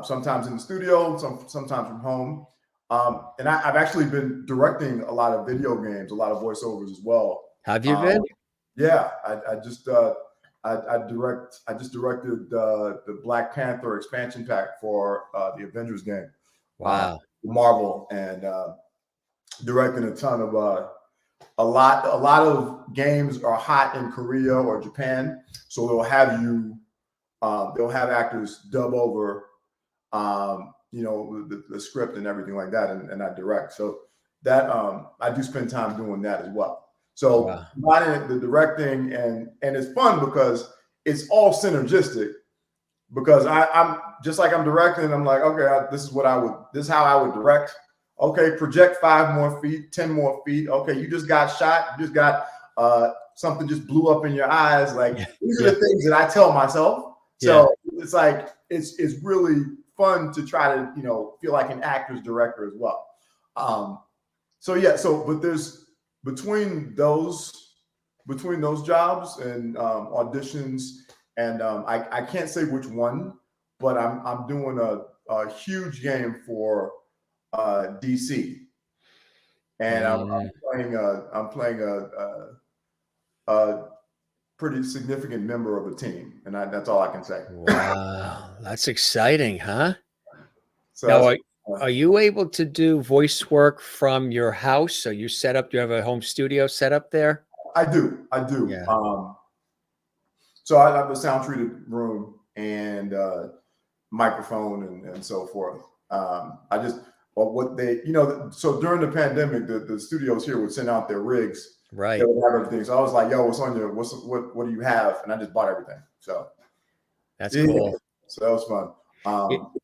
sometimes in the studio, sometimes from home. And I've actually been directing a lot of video games, a lot of voiceovers as well. Have you been? Yeah, I just directed the Black Panther expansion pack for the Avengers game. Wow. Marvel, and directing a ton of a lot of games are hot in Korea or Japan, so they'll have actors dub over the script and everything like that, and I direct. So that I do spend time doing that as well. So combining the directing and it's fun because it's all synergistic. Because I'm just like I'm directing, I'm like, okay, this is how I would direct. Okay, project 5 more feet, 10 more feet. Okay, you just got shot. You just got something just blew up in your eyes. Like these are the things that I tell myself. So it's like it's really fun to try to feel like an actor's director as well. But there's between those jobs and auditions, and I can't say which one, but I'm doing a huge game for DC, and I'm playing a pretty significant member of a team, and that's all I can say. Wow, that's exciting, huh? So now, are you able to do voice work from your house? So you set up? Do you have a home studio set up there? I do. Yeah. So I have a sound treated room and microphone and so forth. So during the pandemic, the studios here would send out their rigs. Right. They would have everything. So I was like, yo, what's on your, what do you have? And I just bought everything. So that's cool. So that was fun.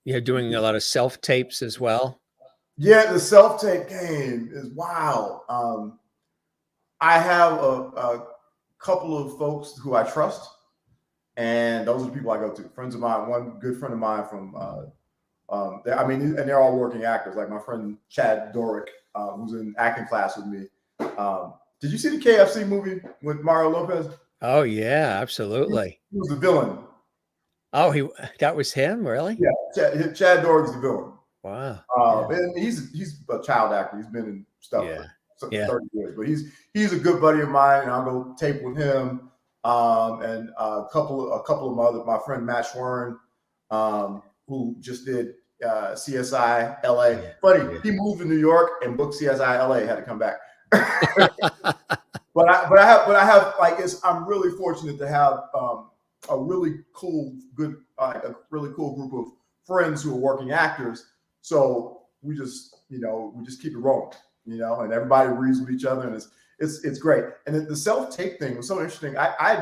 You're doing a lot of self tapes as well. Yeah, the self tape game is wow. I have a couple of folks who I trust, and those are the people I go to. Friends of mine, one good friend of mine from, and they're all working actors. Like my friend Chad Dorick, who's in acting class with me. Did you see the KFC movie with Mario Lopez? Oh yeah, absolutely. He was the villain. Oh, that was him, really? Yeah, Chad Dorick's the villain. Wow. And he's a child actor. He's been in stuff for 30 years, but he's a good buddy of mine, and I'll go tape with him. And a couple of my friend Matt Schwerin, who just did CSI LA. Funny, he moved to New York and booked CSI LA. Had to come back. But I have like I'm really fortunate to have a really cool, a really cool group of friends who are working actors. So we just keep it rolling, and everybody reads with each other, and it's great. And the self-tape thing was so interesting. I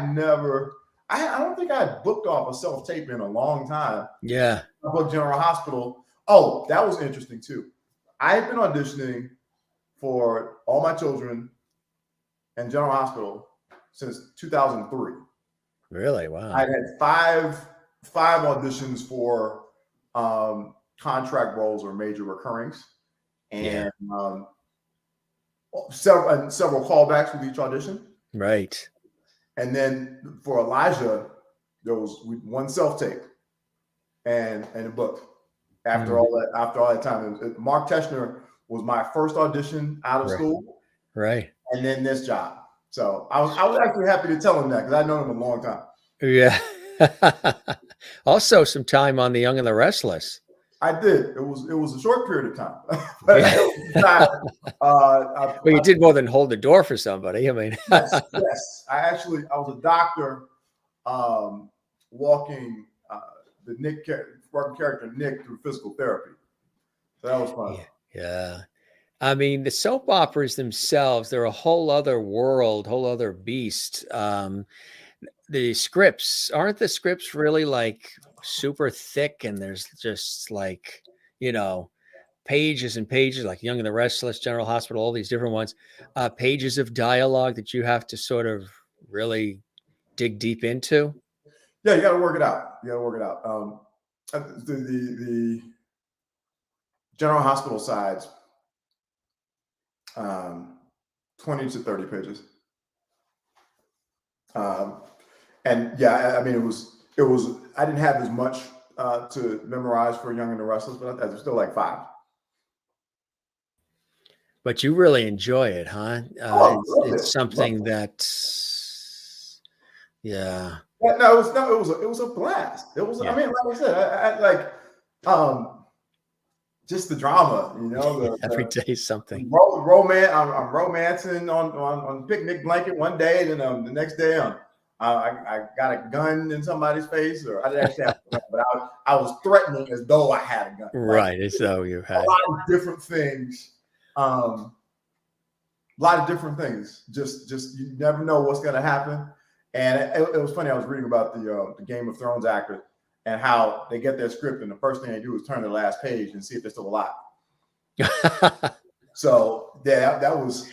don't think I had booked off a self-tape in a long time. Yeah. I booked General Hospital. Oh, that was interesting too. I had been auditioning for All My Children and General Hospital since 2003. Really? Wow. I had five auditions for contract roles or major recurrings, and several callbacks with each audition. Right. And then for Elijah, there was one self-tape and a book. After all that time, Mark Teschner was my first audition out of school. Right. And then this job. So I was actually happy to tell him that because I'd known him a long time. Yeah. Also, some time on The Young and the Restless. I did. It was a short period of time. But well, you did more than hold the door for somebody. I mean, yes. I was a doctor walking the character Nick through physical therapy. So that was fun. Yeah. I mean, the soap operas themselves, they're a whole other world, whole other beast. The scripts, aren't the scripts really like super thick, and there's just like, pages and pages, like Young and the Restless, General Hospital, all these different ones, pages of dialogue that you have to sort of really dig deep into? Yeah, you got to work it out. The General Hospital sides, 20 to 30 pages. And yeah, I mean, it was, I didn't have as much to memorize for Young and the Restless, but it was still like 5. But you really enjoy it, huh? It's something that, yeah. No, it was a blast. It was, I mean, like I said, I like, just the drama, every day something. Romance. I'm romancing on a picnic blanket one day, and then the next day I got a gun in somebody's face, or I didn't actually have a gun, but I was threatening as though I had a gun. Right, as though you had a lot of different things. Just you never know what's going to happen. And it was funny. I was reading about the Game of Thrones actors and how they get their script, and the first thing they do is turn to the last page and see if they're still alive. So yeah, that was.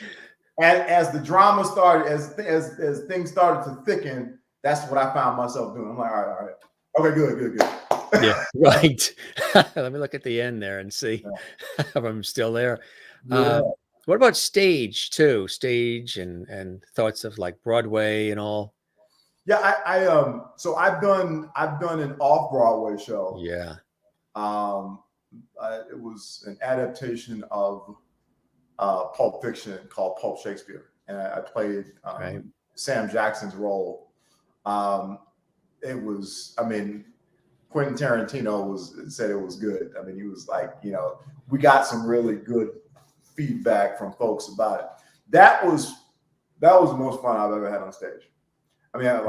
As the drama started, as things started to thicken, that's what I found myself doing. I'm like, all right, okay, good. Yeah, right. Let me look at the end there and see if I'm still there. Yeah. What about stage too? Stage and thoughts of like Broadway and all. Yeah, so I've done an off-Broadway show. Yeah. It was an adaptation of Pulp Fiction called Pulp Shakespeare, and I played Sam Jackson's role. It was, I mean, Quentin Tarantino said it was good. I mean, he was like, we got some really good feedback from folks about it. That was the most fun I've ever had on stage. I mean, it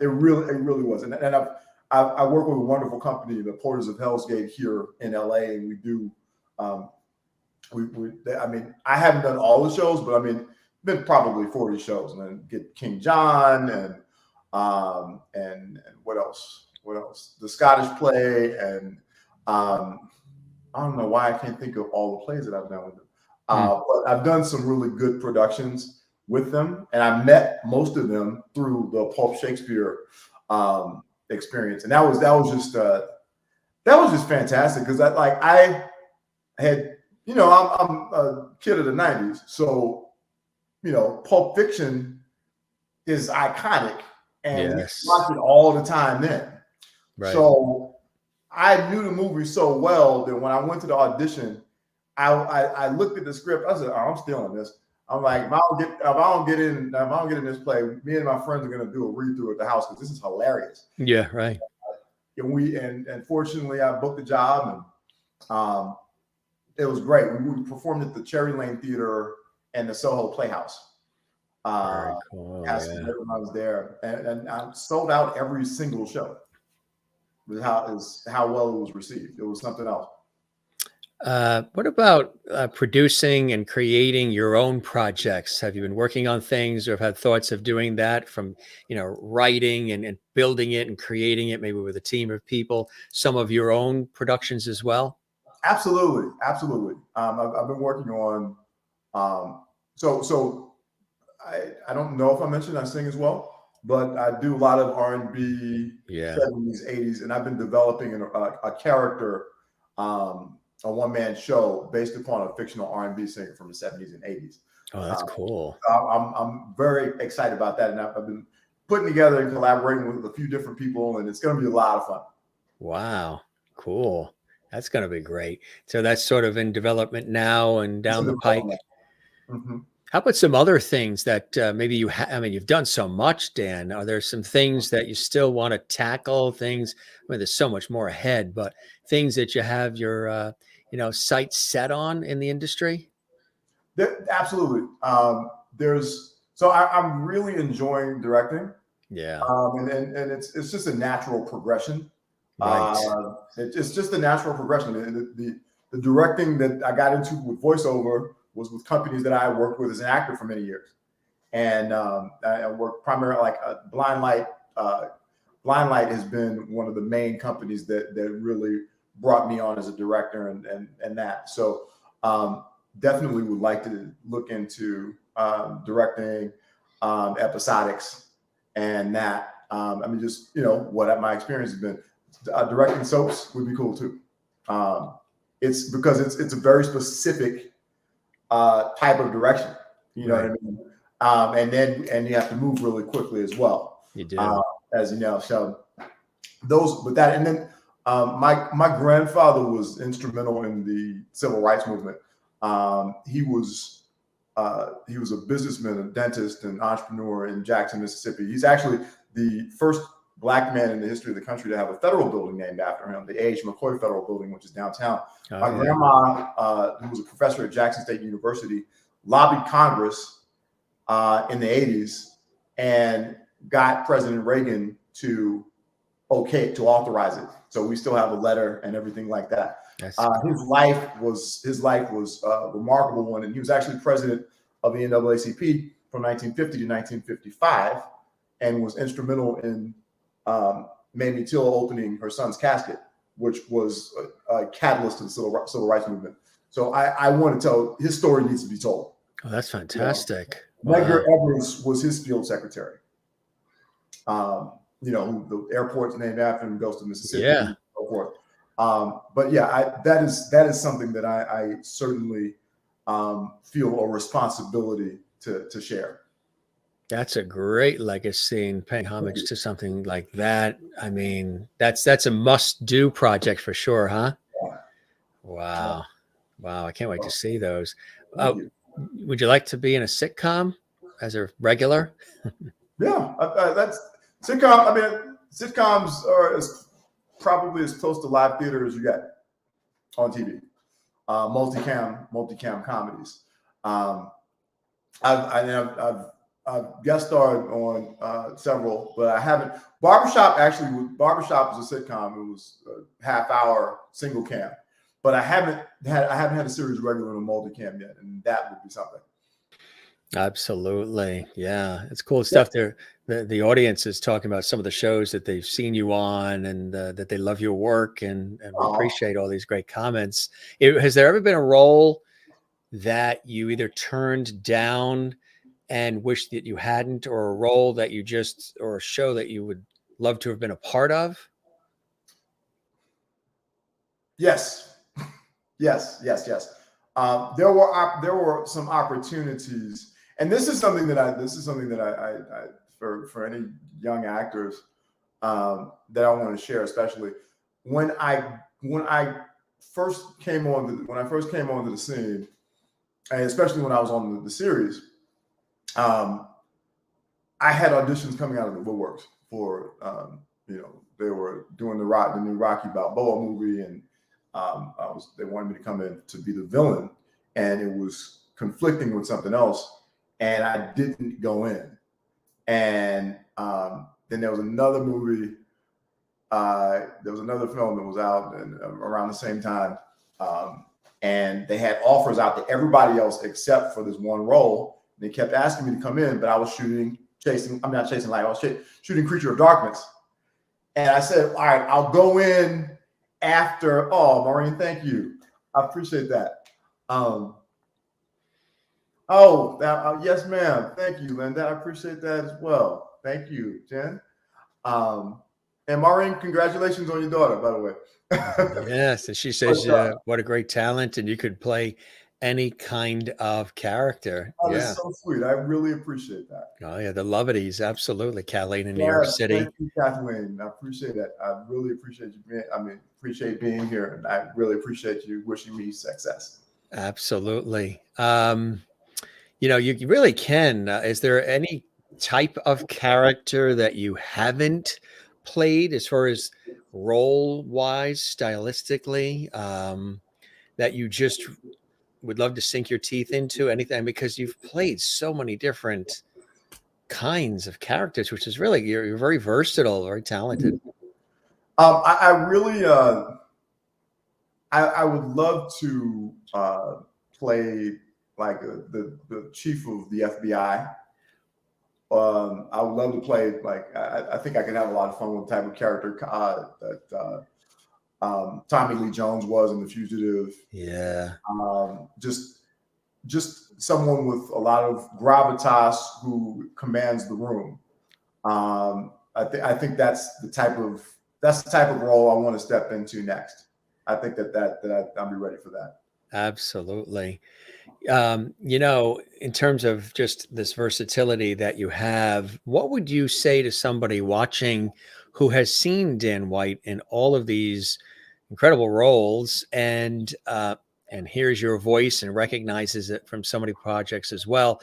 really was. And I work with a wonderful company, the Porters of Hell's Gate here in LA, and we do. I mean, I haven't done all the shows, but I mean, been probably 40 shows, and then get King John and what else? The Scottish play, and I don't know why I can't think of all the plays that I've done with them. But I've done some really good productions with them, and I met most of them through the Pulp Shakespeare experience, and that was just fantastic because I had. I'm a kid of the 90s. So, Pulp Fiction is iconic, and we watched it all the time then. Right. So I knew the movie so well that when I went to the audition, I looked at the script. I said, "Oh, I'm stealing this." I'm like, if I don't get in this play, me and my friends are going to do a read through at the house because this is hilarious. Yeah, right. And fortunately, I booked the job, Um, it was great. We performed at the Cherry Lane Theater and the Soho Playhouse. Very cool. Everyone was there, and I sold out every single show. How well it was received. It was something else. What about producing and creating your own projects? Have you been working on things or have had thoughts of doing that from, writing and building it and creating it, maybe with a team of people, some of your own productions as well? Absolutely. Absolutely. I've been working on, so I don't know if I mentioned I sing as well, but I do a lot of R&B, 70s, 80s, and I've been developing a character, a one-man show based upon a fictional R&B singer from the 70s and 80s. Oh, that's cool. I'm very excited about that, and I've been putting together and collaborating with a few different people, and it's going to be a lot of fun. Wow, cool. That's going to be great. So that's sort of in development now and down the pike. Mm-hmm. How about some other things that maybe you've done so much, Dan. Are there some things that you still want to tackle? Things, there's so much more ahead, but things that you have your, sights set on in the industry? Absolutely. I'm really enjoying directing. Yeah. And it's just a natural progression. Right. It's just a natural progression. The directing that I got into with voiceover was with companies that I worked with as an actor for many years. And I worked primarily like Blind Light. Blind Light has been one of the main companies that really brought me on as a director and that. So definitely would like to look into directing episodics and that. Just what my experience has been. Directing soaps would be cool too. It's because it's a very specific type of direction. You know what I mean? And you have to move really quickly as well. You do. As you know. So those with that, and then my grandfather was instrumental in the civil rights movement. He was a businessman, a dentist, and entrepreneur in Jackson, Mississippi. He's actually the first Black man in the history of the country to have a federal building named after him, the A.H. McCoy Federal Building, which is downtown. My grandma, who was a professor at Jackson State University, lobbied Congress in the 80s and got President Reagan to authorize it. So we still have a letter and everything like that. His life was a remarkable one, and he was actually president of the NAACP from 1950 to 1955, and was instrumental in Mamie Till opening her son's casket, which was a catalyst to the civil rights movement. So I want to tell his story needs to be told. Oh, that's fantastic. Medgar Evers was his field secretary. The airport's named after him, goes to Mississippi, and so forth. But yeah, that is something that I certainly feel a responsibility to share. That's a great legacy, and paying homage to something like that. I mean, that's a must-do project for sure, huh? Yeah. Wow. Wow. I can't wait to see those. Would you like to be in a sitcom as a regular? Yeah, that's sitcom. Sitcoms are probably as close to live theater as you get on TV. Multicam comedies. I've guest starred on several, but I haven't. Barbershop was a sitcom. It was a half-hour single cam, but I haven't had a series regular in a multicam yet, and that would be something. Absolutely. Yeah. It's cool stuff there. The audience is talking about some of the shows that they've seen you on, and that they love your work, and we appreciate all these great comments. Has there ever been a role that you either turned down and wish that you hadn't, or a role that or a show that you would love to have been a part of? Yes. There were some opportunities, and this is something that I for any young actors that I want to share, especially when I first came onto the scene, and especially when I was on the series. I had auditions coming out of the woodworks for they were doing the new Rocky Balboa movie, and they wanted me to come in to be the villain, and it was conflicting with something else, and I didn't go in. And then there was another movie. There was another film that was out around the same time, and they had offers out to everybody else except for this one role. They kept asking me to come in, but I was shooting Creature of Darkness. And I said, all right, I'll go in after. Oh, Maureen, thank you. I appreciate that. Yes, ma'am. Thank you, Linda. I appreciate that as well. Thank you, Jen. And Maureen, congratulations on your daughter, by the way. Yes, and she says, what a great talent, and you could play any kind of character. Oh, that's so sweet. I really appreciate that. Oh, yeah, the Lovities, absolutely. Kathleen in New York City. Thank you, Kathleen. I appreciate that. I really appreciate you appreciate being here, and I really appreciate you wishing me success. Absolutely. You really can. Is there any type of character that you haven't played as far as role-wise, stylistically, that you just would love to sink your teeth into? Anything, because you've played so many different kinds of characters, which is really, you're very versatile, very talented. I really, I would love to play like the chief of the FBI. I would love to play like, I think I could have a lot of fun with the type of character that Tommy Lee Jones was in The Fugitive. Yeah. Just someone with a lot of gravitas who commands the room. I think that's the type of role I want to step into next. I think that I'll be ready for that. Absolutely. In terms of just this versatility that you have, what would you say to somebody watching who has seen Dan White in all of these incredible roles and hears your voice and recognizes it from so many projects as well,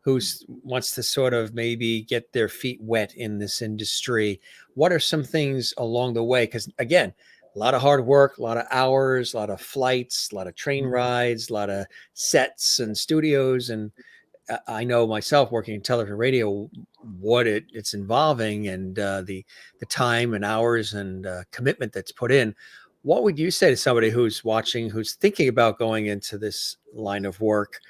who wants to sort of maybe get their feet wet in this industry? What are some things along the way? Because again, a lot of hard work, a lot of hours, a lot of flights, a lot of train rides, a lot of sets and studios. And I know myself working in television and radio, what it's involving, and the time and hours and commitment that's put in. What would you say to somebody who's watching, who's thinking about going into this line of work,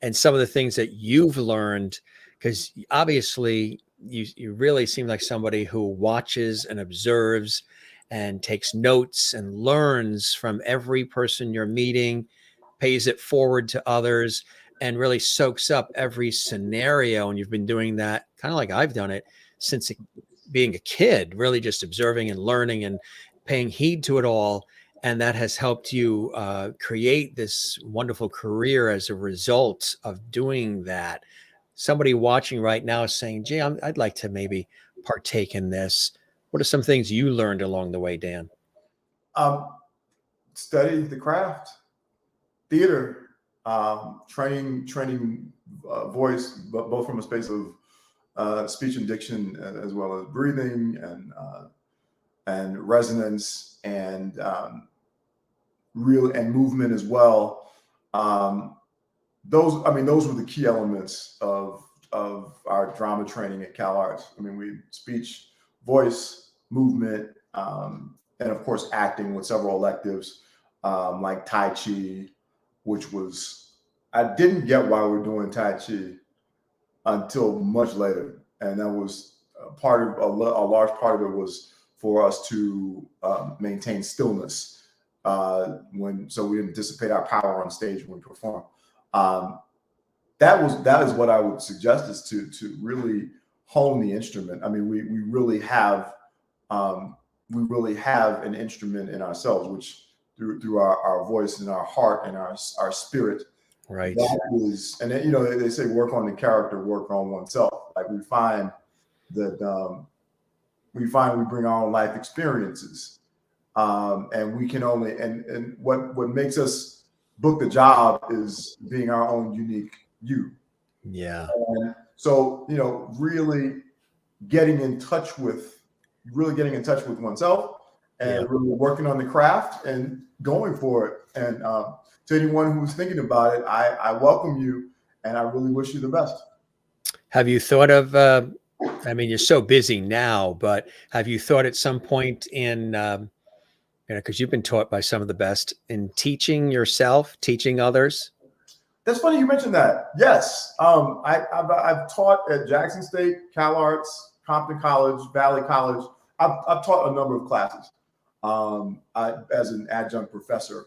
and some of the things that you've learned? Because obviously you really seem like somebody who watches and observes and takes notes and learns from every person you're meeting, pays it forward to others, and really soaks up every scenario. And you've been doing that kind of like I've done it since being a kid, really just observing and learning and paying heed to it all. And that has helped you create this wonderful career as a result of doing that. Somebody watching right now is saying, gee, I'd like to maybe partake in this. What are some things you learned along the way, Dan? Study the craft, theater, training voice, but both from a space of speech and diction, as well as breathing and resonance and movement as well. Those were the key elements of our drama training at Cal Arts. We speech, voice, movement, and of course acting with several electives like Tai Chi, which I didn't get why we're doing Tai Chi until much later, and that was a large part of it was for us to maintain stillness so we didn't dissipate our power on stage when we perform. That is what I would suggest, is to really hone the instrument. We really have an instrument in ourselves, which through our voice and our heart and our spirit. Right. That is, and they say work on the character, work on oneself. Like we find that we bring our own life experiences, and we can only and what makes us book the job is being our own unique you. Yeah. And so really getting in touch with oneself, and really working on the craft and going for it. And to anyone who's thinking about it, I welcome you, and I really wish you the best. Have you thought of, I mean, you're so busy now, but have you thought at some point in, because you've been taught by some of the best, in teaching yourself, teaching others? That's funny you mentioned that. Yes. I've taught at Jackson State, Cal Arts, Compton College, Valley College. I've taught a number of classes as an adjunct professor,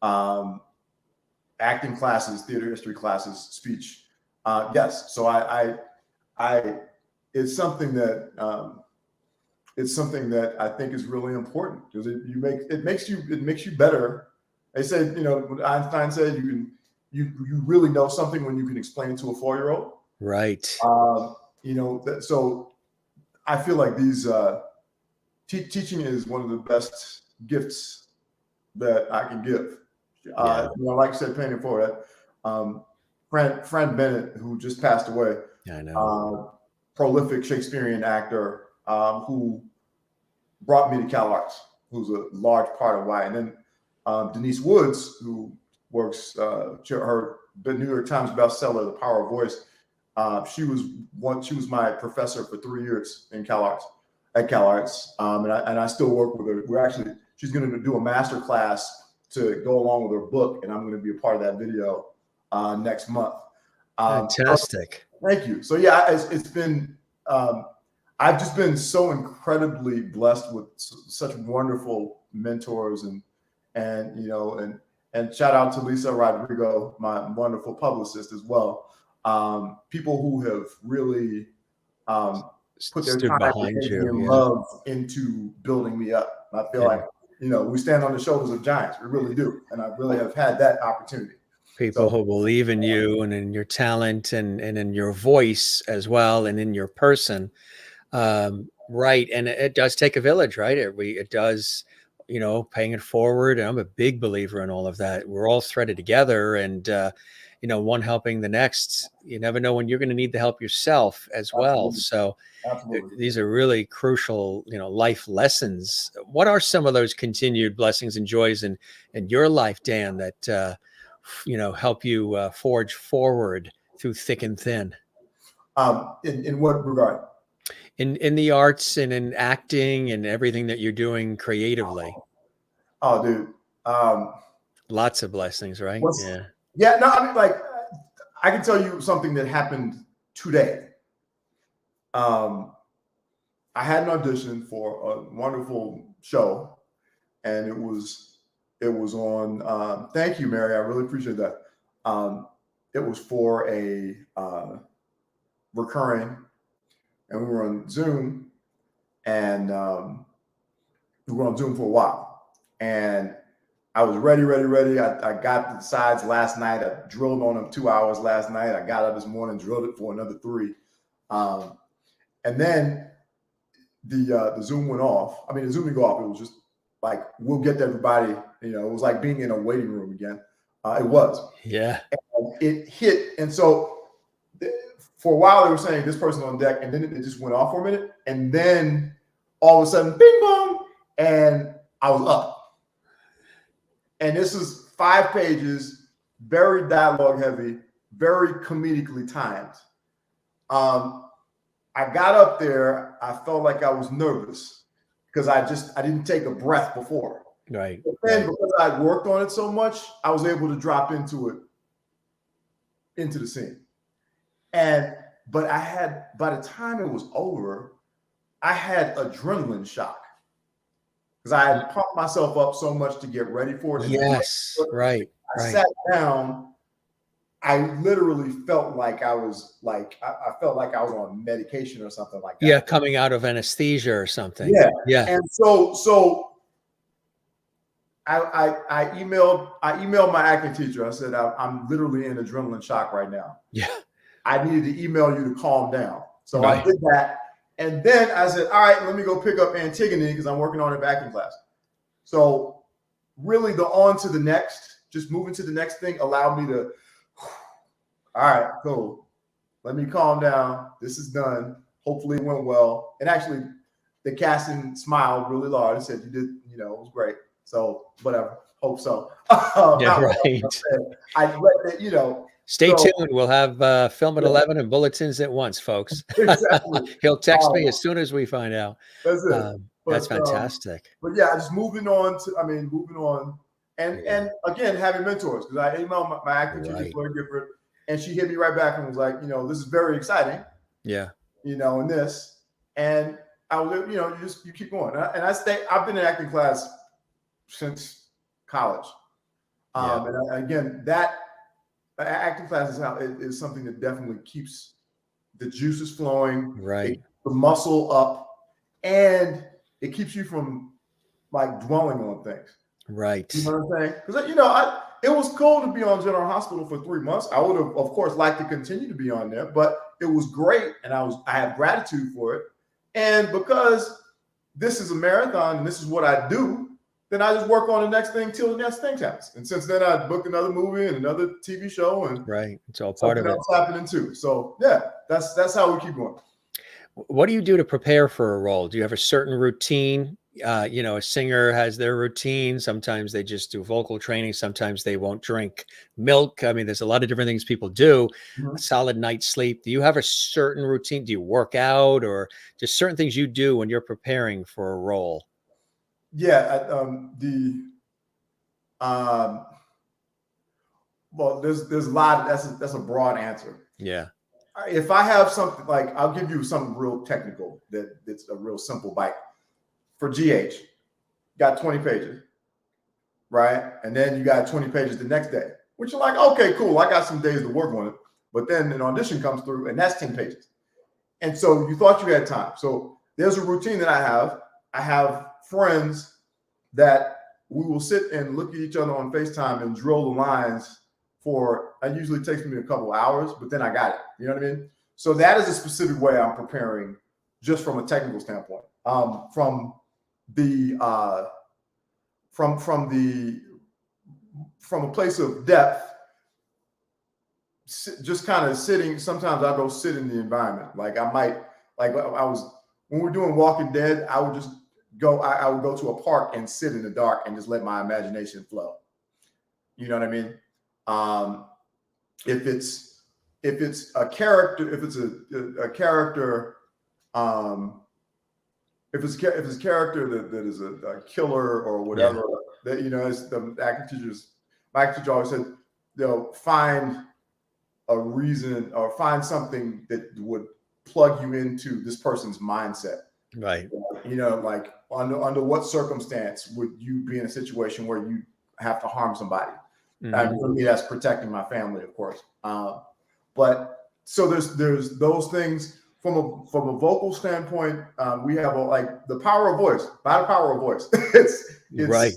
acting classes, theater history classes, speech. Yes. So it's something that I think is really important, because it makes you better. They said, Einstein said you really know something when you can explain it to a 4-year-old. Right. So I feel like these teaching is one of the best gifts that I can give. Like I said, paying it forward. Fran Bennett, who just passed away. I know. Prolific Shakespearean actor who brought me to Cal Arts, who's a large part of why. And then Denise Woods, who works, her New York Times bestseller, The Power of Voice. She was my professor for 3 years at Cal Arts. And I still work with her. She's going to do a master class to go along with her book, and I'm going to be a part of that video next month. Fantastic. Thank you. So yeah, it's been, I've just been so incredibly blessed with such wonderful mentors, and shout out to Lisa Rodrigo, my wonderful publicist as well. People who have really put their time and love into building me up. I feel like, we stand on the shoulders of giants. We really do. And I really have had that opportunity. People who believe in you and in your talent and in your voice as well, and in your person. Right. And it does take a village, right? It does, paying it forward. And I'm a big believer in all of that. We're all threaded together, and, one helping the next. You never know when you're going to need the help yourself as well. Absolutely. So these are really crucial, life lessons. What are some of those continued blessings and joys in your life, Dan, that, help you forge forward through thick and thin? In what regard? In the arts and in acting and everything that you're doing creatively. Oh, dude. Lots of blessings, right? Yeah. No, I mean, I can tell you something that happened today. I had an audition for a wonderful show, and it was on. Thank you, Mary. I really appreciate that. It was for a recurring, and we were on Zoom, and we were on Zoom for a while, and I was ready. I got the sides last night. I drilled on them 2 hours last night. I got up this morning, drilled it for another 3. And then the Zoom went off. I mean, the Zoom didn't go off. It was just like, we'll get to everybody. It was like being in a waiting room again. It was. Yeah. And it hit. And so for a while, they were saying this person on deck, and then it just went off for a minute. And then all of a sudden, bing, boom, and I was up. And this is 5 pages, very dialogue heavy, very comedically timed. I got up there. I felt like I was nervous because I didn't take a breath before. Right. But then because I worked on it so much, I was able to drop into the scene. But by the time it was over, I had adrenaline shock because I had pumped myself up so much to get ready for it. Yes. Right. I sat down. I literally felt like I was on medication or something like that. Yeah, coming out of anesthesia or something. Yeah. And so I emailed my acting teacher. I said, I'm literally in adrenaline shock right now. Yeah. I needed to email you to calm down. So I did that. And then I said, all right, let me go pick up Antigone because I'm working on her acting class. So really the on to the next, just moving to the next thing allowed me to, all right, cool. Let me calm down. This is done. Hopefully it went well. And actually, the casting smiled really large and said, you did, you know, it was great. So whatever, hope so. Yeah, right. You know. Stay So, tuned. We'll have film at 11 and bulletins at once, folks. exactly. He'll text me as soon as we find out. That's it. That's fantastic. But yeah, just moving on. And again, having mentors, because I emailed my acting teacher, Floyd Gifford, and she hit me right back and was like, you know, this is very exciting. Yeah. You know, and this, and I was, you know, you keep going. And I've been in acting class since college. And again, that acting class is something that definitely keeps the juices flowing, right? The muscle up, and it keeps you from like dwelling on things. Right. You know what I'm saying? Because, you know, it was cool to be on General Hospital for 3 months. I would have, of course, liked to continue to be on there, but it was great, and I have gratitude for it. And because this is a marathon and this is what I do, then I just work on the next thing till the next thing happens. And since then, I booked another movie and another TV show, and it's all part of it. Happening too. So yeah, that's how we keep going. What do you do to prepare for a role? Do you have a certain routine? You know, a singer has their routine. Sometimes they just do vocal training. Sometimes they won't drink milk. I mean, there's a lot of different things people do. A solid night's sleep. Do you have a certain routine? Do you work out, or just certain things you do when you're preparing for a role? Yeah, well, there's a lot. That's a broad answer. Yeah. If I have something, like, I'll give you something real technical that's a real simple bite. For GH, got 20 pages, right? And then you got 20 pages the next day, which you're like, okay, cool. I got some days to work on it. But then an audition comes through, and that's 10 pages. And so you thought you had time. So there's a routine that I have. I have friends that we will sit and look at each other on FaceTime and drill the lines for, it usually takes me a couple hours, but then I got it. You know what I mean? So that is a specific way I'm preparing, just from a technical standpoint. From a place of depth, just kind of sitting. Sometimes I go sit in the environment. Like when we're doing Walking Dead, I would just go. I would go to a park and sit in the dark and just let my imagination flow. You know what I mean? If it's a character, if it's a character, if it's a character that is a killer or whatever, that, you know, as the acting teachers, my acting teacher always said, they'll find a reason or find something that would plug you into this person's mindset. Right. You know, like under what circumstance would you be in a situation where you have to harm somebody? For me, that's protecting my family, of course. But so there's those things. From a vocal standpoint, we have like the power of voice. By the power of voice, it's right.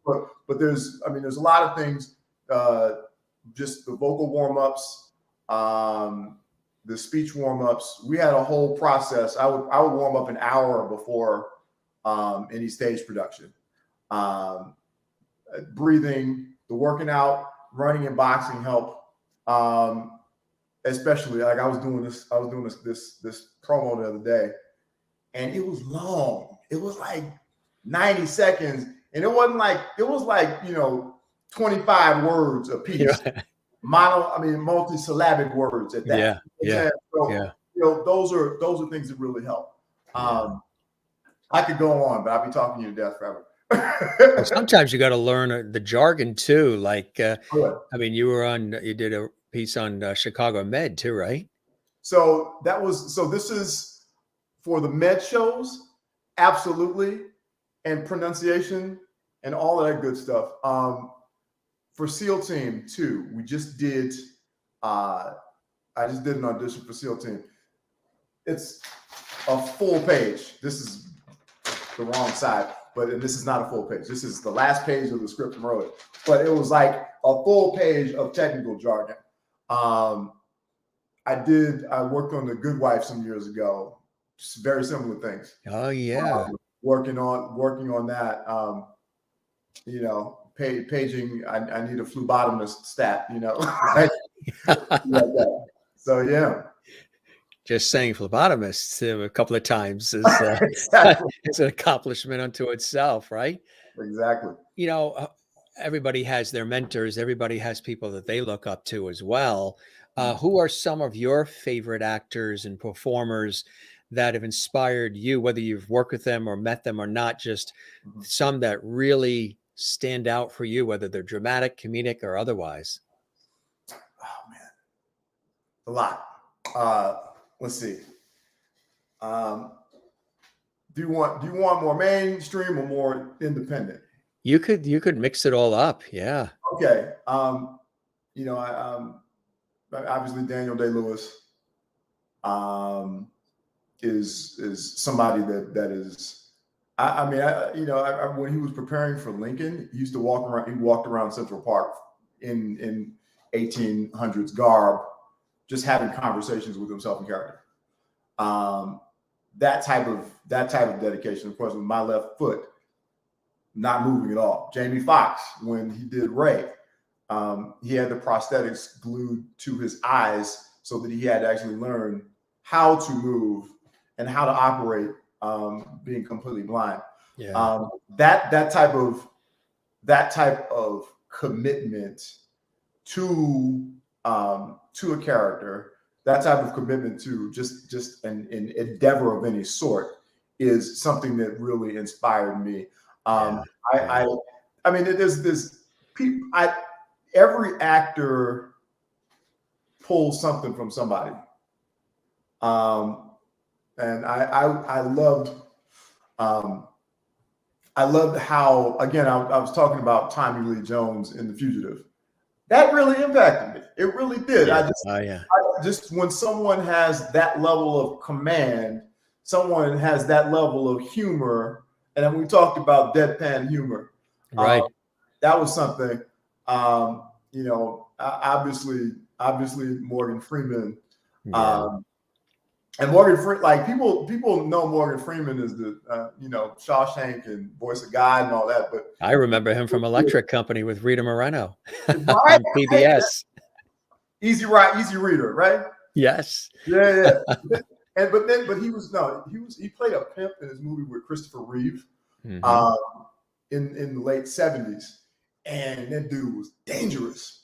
But there's a lot of things. Just the vocal warm-ups, the speech warm-ups. We had a whole process. I would warm up an hour before any stage production. Breathing, the working out, running and boxing help. Especially, like, I was doing this promo the other day, and it was long. It was like 90 seconds, and it was like, you know, 25 words a piece. Multi-syllabic words at that. You know, those are things that really help. I could go on, but I'll be talking you to death forever. Well, sometimes you got to learn the jargon too. Like, I mean, you did a piece on Chicago Med too, right? So this is for the med shows, absolutely, and pronunciation and all of that good stuff. For SEAL Team too, we just did. I just did an audition for SEAL Team. It's a full page. This is the wrong side, but this is not a full page. This is the last page of the script from Earl. But it was like a full page of technical jargon. I worked on The Good Wife some years ago. Very similar things. Oh yeah. Working on that. You know, paging. I need a phlebotomist stat. You know. So yeah. just saying phlebotomist a couple of times is Exactly. it's an accomplishment unto itself, right? Exactly. You know, everybody has their mentors. Everybody has people that they look up to as well. Who are some of your favorite actors and performers that have inspired you, whether you've worked with them or met them or not, just Mhm. some that really stand out for you, whether they're dramatic, comedic, or otherwise? Oh man, a lot. Let's see. Um, do you want more mainstream or more independent? You could mix it all up. Yeah. Okay. Obviously Daniel Day-Lewis um, is somebody that is. When he was preparing for Lincoln, he used to walk around. He walked around Central Park in 1800s garb, just having conversations with himself in character. Um, that type of dedication, of course, with my left foot not moving at all. Jamie Foxx, when he did Ray, he had the prosthetics glued to his eyes so that he had to actually learn how to move and how to operate, being completely blind. Yeah. That type of commitment to a character, that type of commitment to just an endeavor of any sort is something that really inspired me. Yeah. I mean, there's this people. Every actor pulls something from somebody, and I loved. I loved how, again, I was talking about Tommy Lee Jones in The Fugitive. That really impacted me. It really did. Yeah. Oh yeah. Just when someone has that level of command, someone has that level of humor, and then we talked about deadpan humor. Right. That was something. Obviously Morgan Freeman. Yeah. And Morgan Freeman, like people know Morgan Freeman as the Shawshank and Voice of God and all that, but I remember him from Electric Company with Rita Moreno right, on PBS. Easy Reader, right? Yes. Yeah. He played a pimp in his movie with Christopher Reeve, Mhm. in the late 70s, and that dude was dangerous.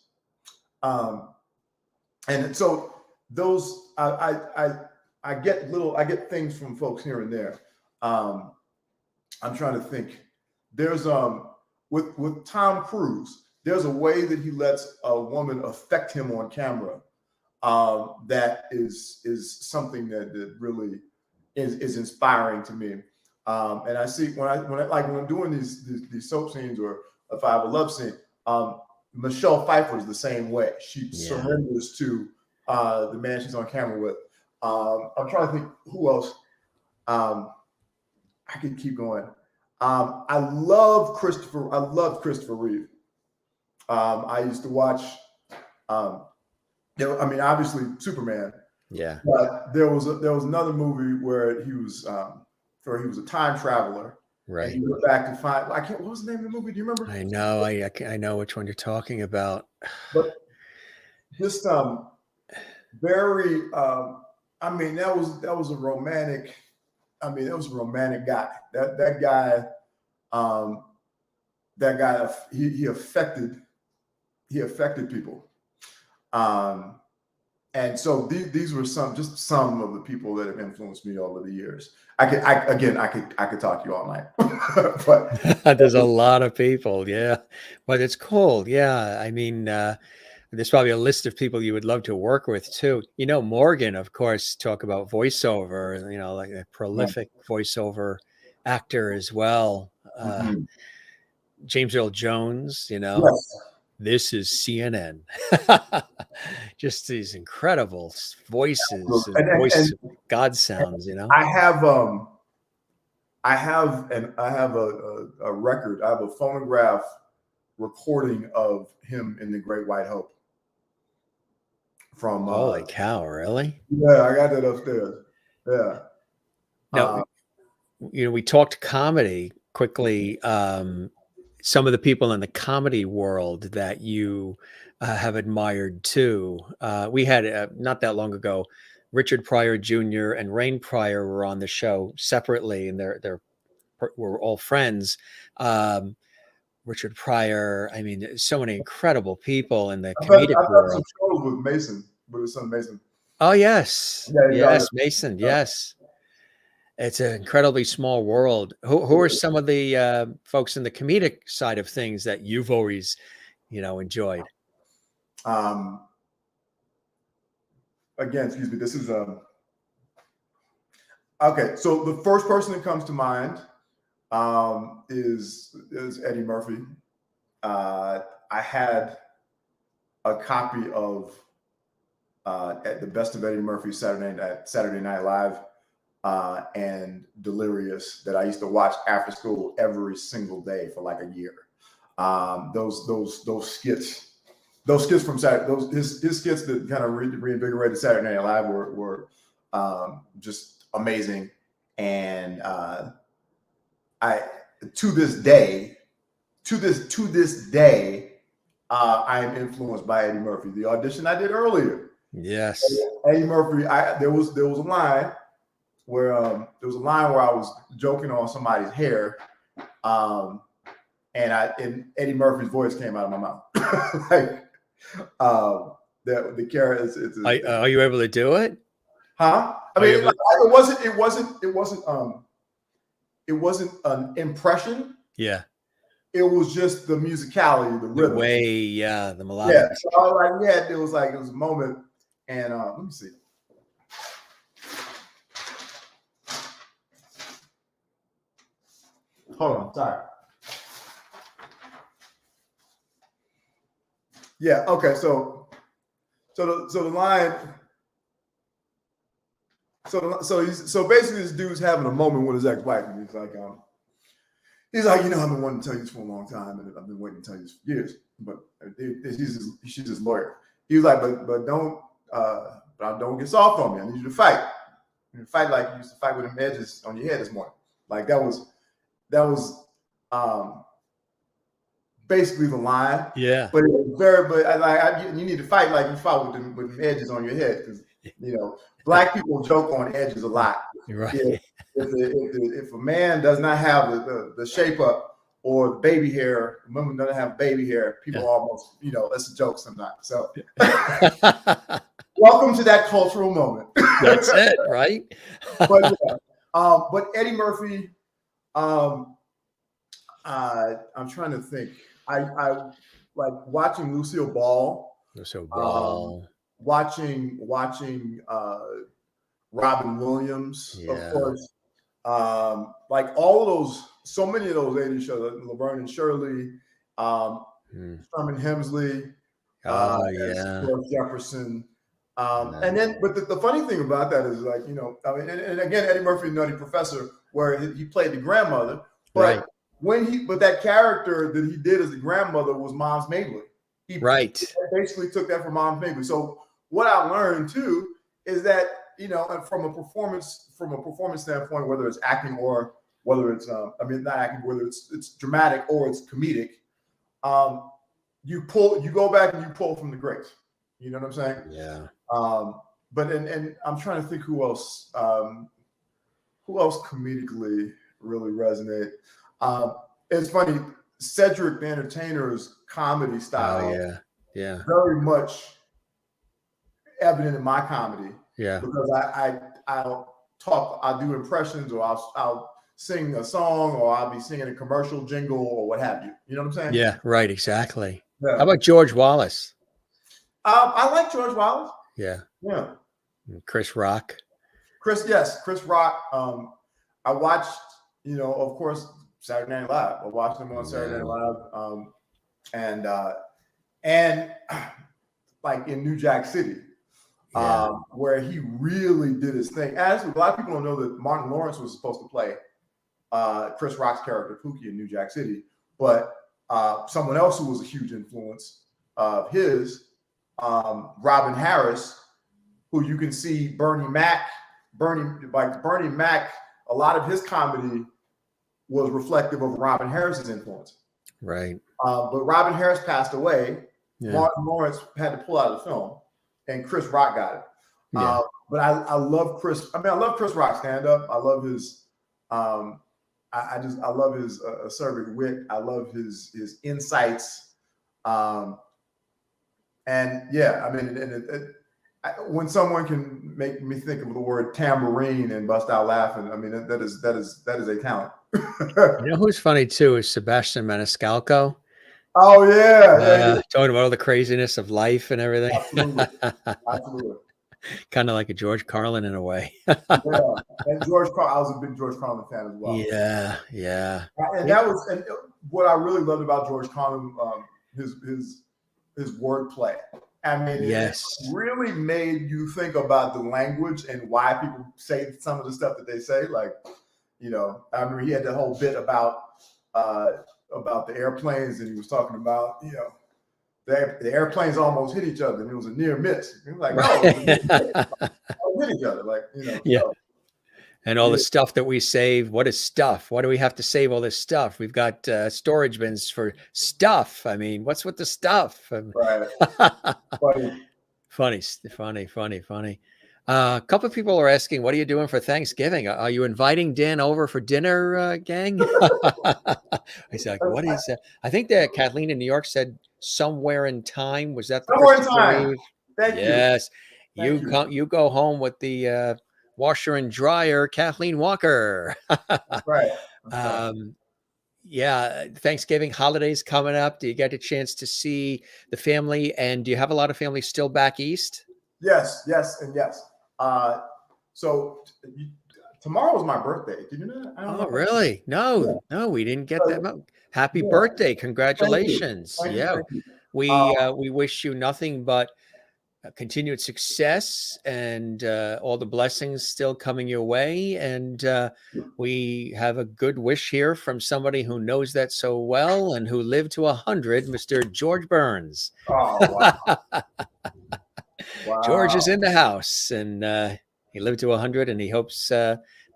And so those I get things from folks here and there. I'm trying to think. There's with Tom Cruise, there's a way that he lets a woman affect him on camera, that is something that really is inspiring to me. And I see when I'm doing these soap scenes, or if I have a love scene, Michelle Pfeiffer is the same way. She surrenders to the man she's on camera with. I'm trying to think who else. I could keep going. I love Christopher Reeve. I used to watch. Obviously Superman. Yeah. But there was another movie where he was a time traveler. Right. And he went back to find. What was the name of the movie? Do you remember? I know. I know which one you're talking about. But just very. That was a romantic. That was a romantic guy. That guy. That guy. He affected people. And so these were some of the people that have influenced me over the years. I could talk to you all night, but There's a lot of people. Yeah. But it's cool. Yeah. I mean, there's probably a list of people you would love to work with too. Morgan, of course, talk about voiceover, like a prolific voiceover actor as well. James Earl Jones, yes. This is CNN. Just these incredible voices and voice God sounds, I have a record. I have a phonograph recording of him in The Great White Hope. From holy cow, really? Yeah, I got that upstairs. Yeah. Now, we talked comedy quickly. Some of the people in the comedy world that you have admired too. We had not that long ago Richard Pryor Jr. and Rain Pryor were on the show separately, and we're all friends. Richard Pryor, I mean, so many incredible people in the comedic I've done some world. shows with Mason, with his son Mason. Oh, yes. Yeah. Yes, Mason. Yes. It's an incredibly small world. Who are some of the folks in the comedic side of things that you've always, enjoyed? Again, excuse me. This is okay. So the first person that comes to mind is Eddie Murphy. I had a copy of at the Best of Eddie Murphy Saturday Night Live and Delirious that I used to watch after school every single day for like a year. Those skits from Saturday, his skits that kind of reinvigorated Saturday Night Live were just amazing. And I to this day, I am influenced by Eddie Murphy. The audition I did earlier. Yes. Eddie Murphy. There was a line where I was joking on somebody's hair, and Eddie Murphy's voice came out of my mouth. The character is. Are you able to do it? Huh? I mean, it wasn't an impression. Yeah. It was just the musicality, the rhythm. The way, the melodic. Yeah. So I was like, it was a moment. And let me see. Hold on, sorry. Yeah, okay, so the line. So basically this dude's having a moment with his ex-wife, and he's like, I've been wanting to tell you this for a long time, and I've been waiting to tell you this for years. But she's his lawyer. He was like, but don't get soft on me. I need you to fight. You fight like you used to fight with them edges on your head this morning. Like that was basically the line. Yeah. But it was you need to fight like you fought with them edges on your head, because Black people joke on edges a lot. Right. If a man does not have the shape up or the baby hair, a woman doesn't have baby hair, people almost, it's a joke sometimes. So welcome to that cultural moment. That's it, right? But Eddie Murphy, I'm trying to think. I like watching Lucille Ball. Watching Robin Williams, of course. Like all of those, so many of those 80s shows, Laverne and Shirley, Sherman Hemsley, Jefferson. And then, but the funny thing about that is, like, and again, Eddie Murphy, Nutty Professor, where he played the grandmother, but right. that character that he did as the grandmother was Moms Mabley. He basically took that from Moms Mabley. So what I learned too is that, from a performance standpoint, whether it's acting or whether it's not acting, whether it's dramatic or it's comedic, you go back and you pull from the greats. You know what I'm saying? Yeah. But I'm trying to think who else comedically really resonate. It's funny, Cedric the Entertainer's comedy style. Very much evident in my comedy. Yeah. Because I'll do impressions, or I'll sing a song, or I'll be singing a commercial jingle or what have you. You know what I'm saying? Yeah, right, exactly. Yeah. How about George Wallace? I like George Wallace. Yeah. Yeah. Chris Rock. Chris Rock. I watched, of course, Saturday Night Live. I watched him on Saturday Night Live. And like in New Jack City, where he really did his thing. Actually, a lot of people don't know that Martin Lawrence was supposed to play Chris Rock's character Pookie in New Jack City, but someone else who was a huge influence of his, Robin Harris, who you can see Bernie Mac, a lot of his comedy was reflective of Robin Harris's influence. Right. But Robin Harris passed away. Yeah. Martin Lawrence had to pull out of the film, and Chris Rock got it. But I love Chris. I mean, I love Chris Rock's stand up. I love his. I love his acerbic wit. I love his insights. And yeah, I mean, when someone can make me think of the word tambourine and bust out laughing, I mean, that is a talent. You know who's funny too is Sebastian Maniscalco. Oh yeah. Talking about all the craziness of life and everything. Absolutely. Kind of like a George Carlin in a way. Yeah, and George Carlin. I was a big George Carlin fan as well. Yeah. And that was, and what I really loved about George Carlin, his wordplay. I mean, yes, it really made you think about the language and why people say some of the stuff that they say. Like, you know, I remember he had the whole bit about the airplanes, and he was talking about, you know, the airplanes almost hit each other, and it was a near miss. He was like, no, hit each other, like, you know. Yeah. So, and all the stuff that we save. What is stuff? Why do we have to save all this stuff? We've got storage bins for stuff. I mean, what's with the stuff? Right. Funny. A couple of people are asking, what are you doing for Thanksgiving? Are you inviting Dan over for dinner, gang? I said, what is that? I think that Kathleen in New York said somewhere in time. Was that the somewhere in time? Thank you. Yes. You go home with the washer and dryer, Kathleen Walker. That's right. Yeah, Thanksgiving holidays coming up. Do you get a chance to see the family? And do you have a lot of family still back east? Yes. So tomorrow is my birthday. Did you know that? Oh, really? No, we didn't get that. Happy birthday. Congratulations. Thank you. We wish you nothing but continued success and all the blessings still coming your way. And we have a good wish here from somebody who knows that so well and who lived to 100, Mr. George Burns. Oh, wow. Wow. George is in the house, and he lived to 100, and he hopes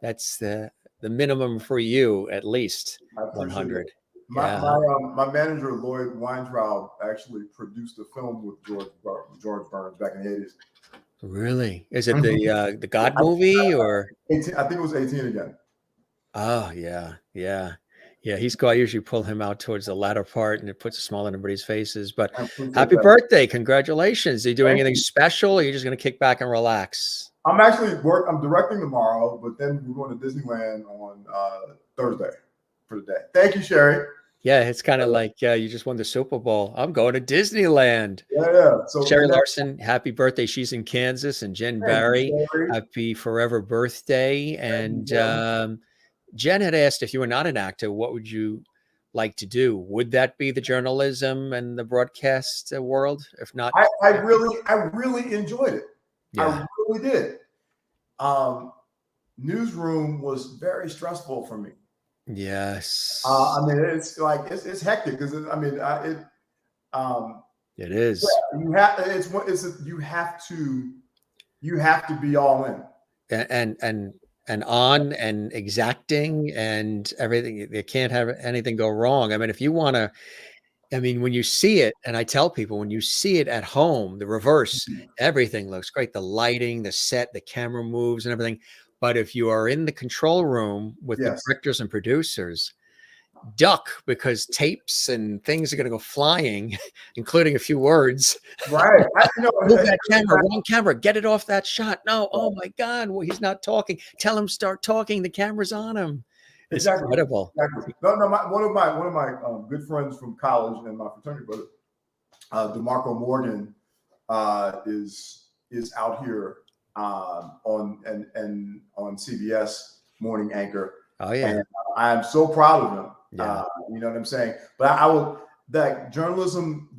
that's the minimum for you, at least 100. My manager, Lloyd Weintraub, actually produced a film with George Burns back in the 80s. Really? Is it the God movie or? 18, I think it was 18 again. Oh, yeah. He's cool. I usually pull him out towards the latter part, and it puts a smile on everybody's faces. But happy birthday. Congratulations. Are you doing anything special, or are you just going to kick back and relax? I'm directing tomorrow, but then we're going to Disneyland on Thursday for the day. Thank you, Sherry. Yeah, it's kind of like you just won the Super Bowl. I'm going to Disneyland. Yeah. So Sherry Larson, happy birthday. She's in Kansas. And Jen Barry, happy forever birthday. And Jen had asked, if you were not an actor, what would you like to do? Would that be the journalism and the broadcast world? If not, I really enjoyed it. Yeah. I really did. Newsroom was very stressful for me. Yes. I mean, it's like it's hectic because it is. Yeah, you have to be all in. And on and exacting and everything. You can't have anything go wrong. I mean, if you want to, when you see it, and I tell people, when you see it at home, the reverse, everything looks great. The lighting, the set, the camera moves and everything. But if you are in the control room with the directors and producers, duck, because tapes and things are going to go flying, including a few words. Right. Move that camera, wrong camera, get it off that shot. No, oh my God, well, he's not talking. Tell him start talking. The camera's on him. It's incredible. Exactly. No, one of my good friends from college and my fraternity brother, DeMarco Morgan, is out here on CBS morning anchor. Oh yeah, and I'm so proud of him. Yeah. You know what I'm saying? But I would that journalism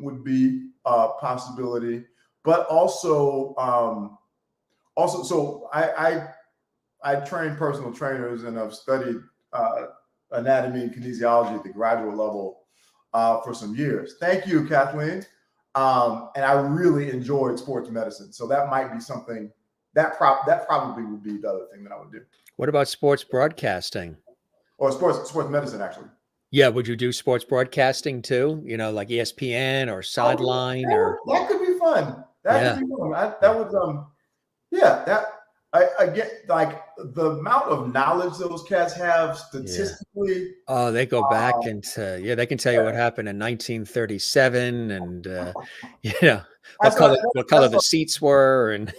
would be a possibility, but also so I train personal trainers, and I've studied anatomy and kinesiology at the graduate level for some years. Thank you, Kathleen. And I really enjoyed sports medicine. So that might be something that probably would be the other thing that I would do. What about sports broadcasting? Or sports medicine, actually. Yeah. Would you do sports broadcasting too? You know, like ESPN or Sideline or that could be fun. That could be fun. Yeah, that I get, like, the amount of knowledge those cats have statistically. Oh, they go back into, they can tell you Yeah, what happened in 1937 and, that's what color the seats were. And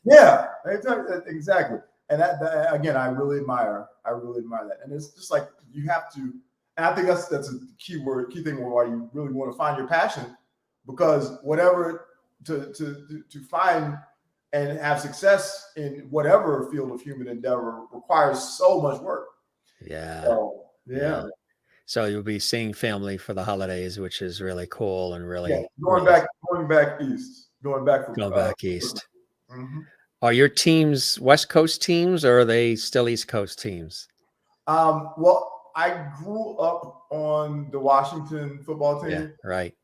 yeah, exactly. And that again, I really admire that. And it's just like you have to. And I think that's a key thing why you really want to find your passion, because whatever to find and have success in whatever field of human endeavor requires so much work. yeah. So, yeah. So you'll be seeing family for the holidays, which is really cool and really going back east, going back east. Mm-hmm. Are your teams West Coast teams, or are they still East Coast teams? Well, I grew up on the Washington football team. Yeah, right.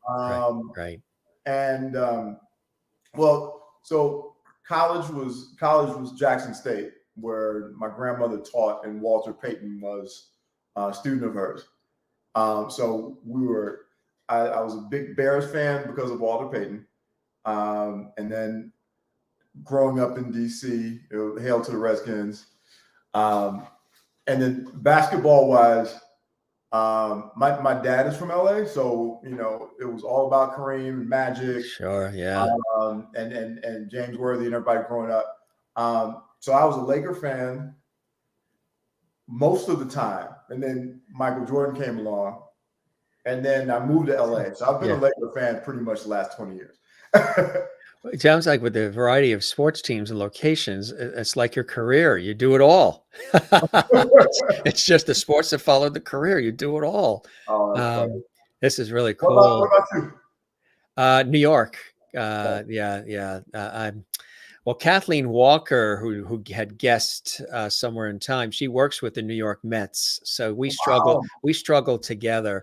Right. And well, so college was Jackson State, where my grandmother taught, and Walter Payton was a student of hers. So I was a big Bears fan because of Walter Payton. And then growing up in DC, hail to the Redskins. And then basketball wise, my dad is from LA, so it was all about Kareem and Magic. Sure, yeah. And James Worthy and everybody growing up. So I was a Laker fan most of the time, and then Michael Jordan came along, and then I moved to LA. So I've been a Laker fan pretty much the last 20 years. It sounds like with the variety of sports teams and locations, it's like your career. You do it all. It's just the sports that follow the career. You do it all. This is really cool. What about you? New York. Well, Kathleen Walker, who had guessed somewhere in time, she works with the New York Mets. So we struggle together.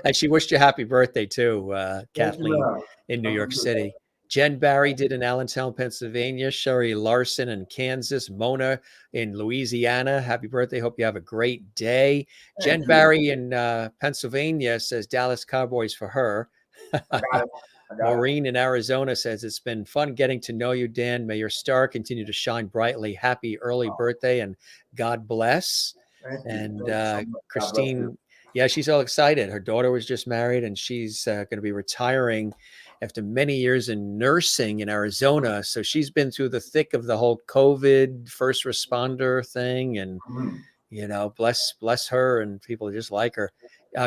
And she wished you happy birthday too, Kathleen, in New York City. Jen Barry did in Allentown, Pennsylvania. Sherry Larson in Kansas. Mona in Louisiana. Happy birthday. Hope you have a great day. Jen Barry in Pennsylvania says Dallas Cowboys for her. Maureen in Arizona says, it's been fun getting to know you, Dan. May your star continue to shine brightly. Happy early birthday and God bless. And Christine, she's all excited. Her daughter was just married, and she's going to be retiring after many years in nursing in Arizona. So she's been through the thick of the whole COVID first responder thing. And, bless her and people just like her.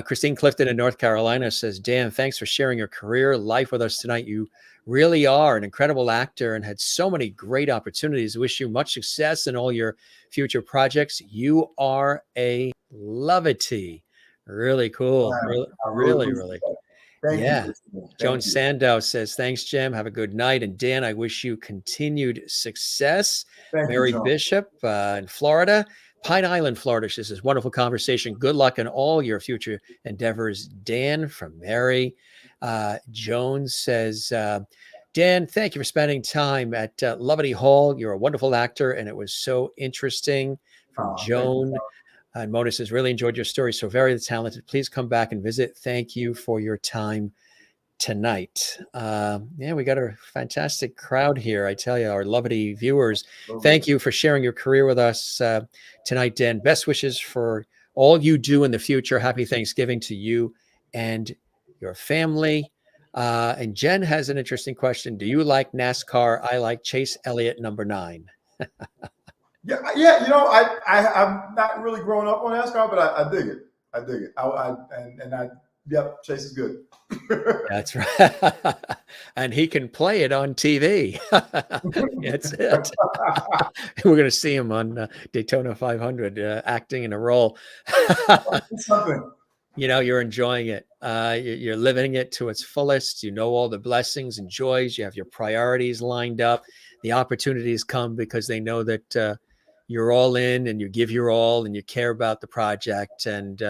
Christine Clifton in North Carolina says, Dan, thanks for sharing your career life with us tonight. You really are an incredible actor and had so many great opportunities. Wish you much success in all your future projects. You are a lovety. Really cool. Really cool. Thank you. Joan Sandow says, thanks, Jim. Have a good night. And Dan, I wish you continued success. Mary Bishop in Florida. Pine Island, Florida. This is wonderful conversation. Good luck in all your future endeavors. Dan from Mary. Jones says, Dan, thank you for spending time at Lovety Hall. You're a wonderful actor, and it was so interesting. From Joan. And Mona says, really enjoyed your story. So very talented. Please come back and visit. Thank you for your time tonight. We got a fantastic crowd here. I tell you, our lovely viewers, thank you for sharing your career with us tonight, Dan. Best wishes for all you do in the future. Happy Thanksgiving to you and your family. And Jen has an interesting question. Do you like NASCAR? I like Chase Elliott, number 9. I'm not really growing up on NASCAR, but I dig it. Chase is good. That's right. And he can play it on TV. That's it. We're going to see him on Daytona 500 acting in a role. Something. You're enjoying it. You're living it to its fullest. You know all the blessings and joys. You have your priorities lined up. The opportunities come because they know that you're all in, and you give your all, and you care about the project, and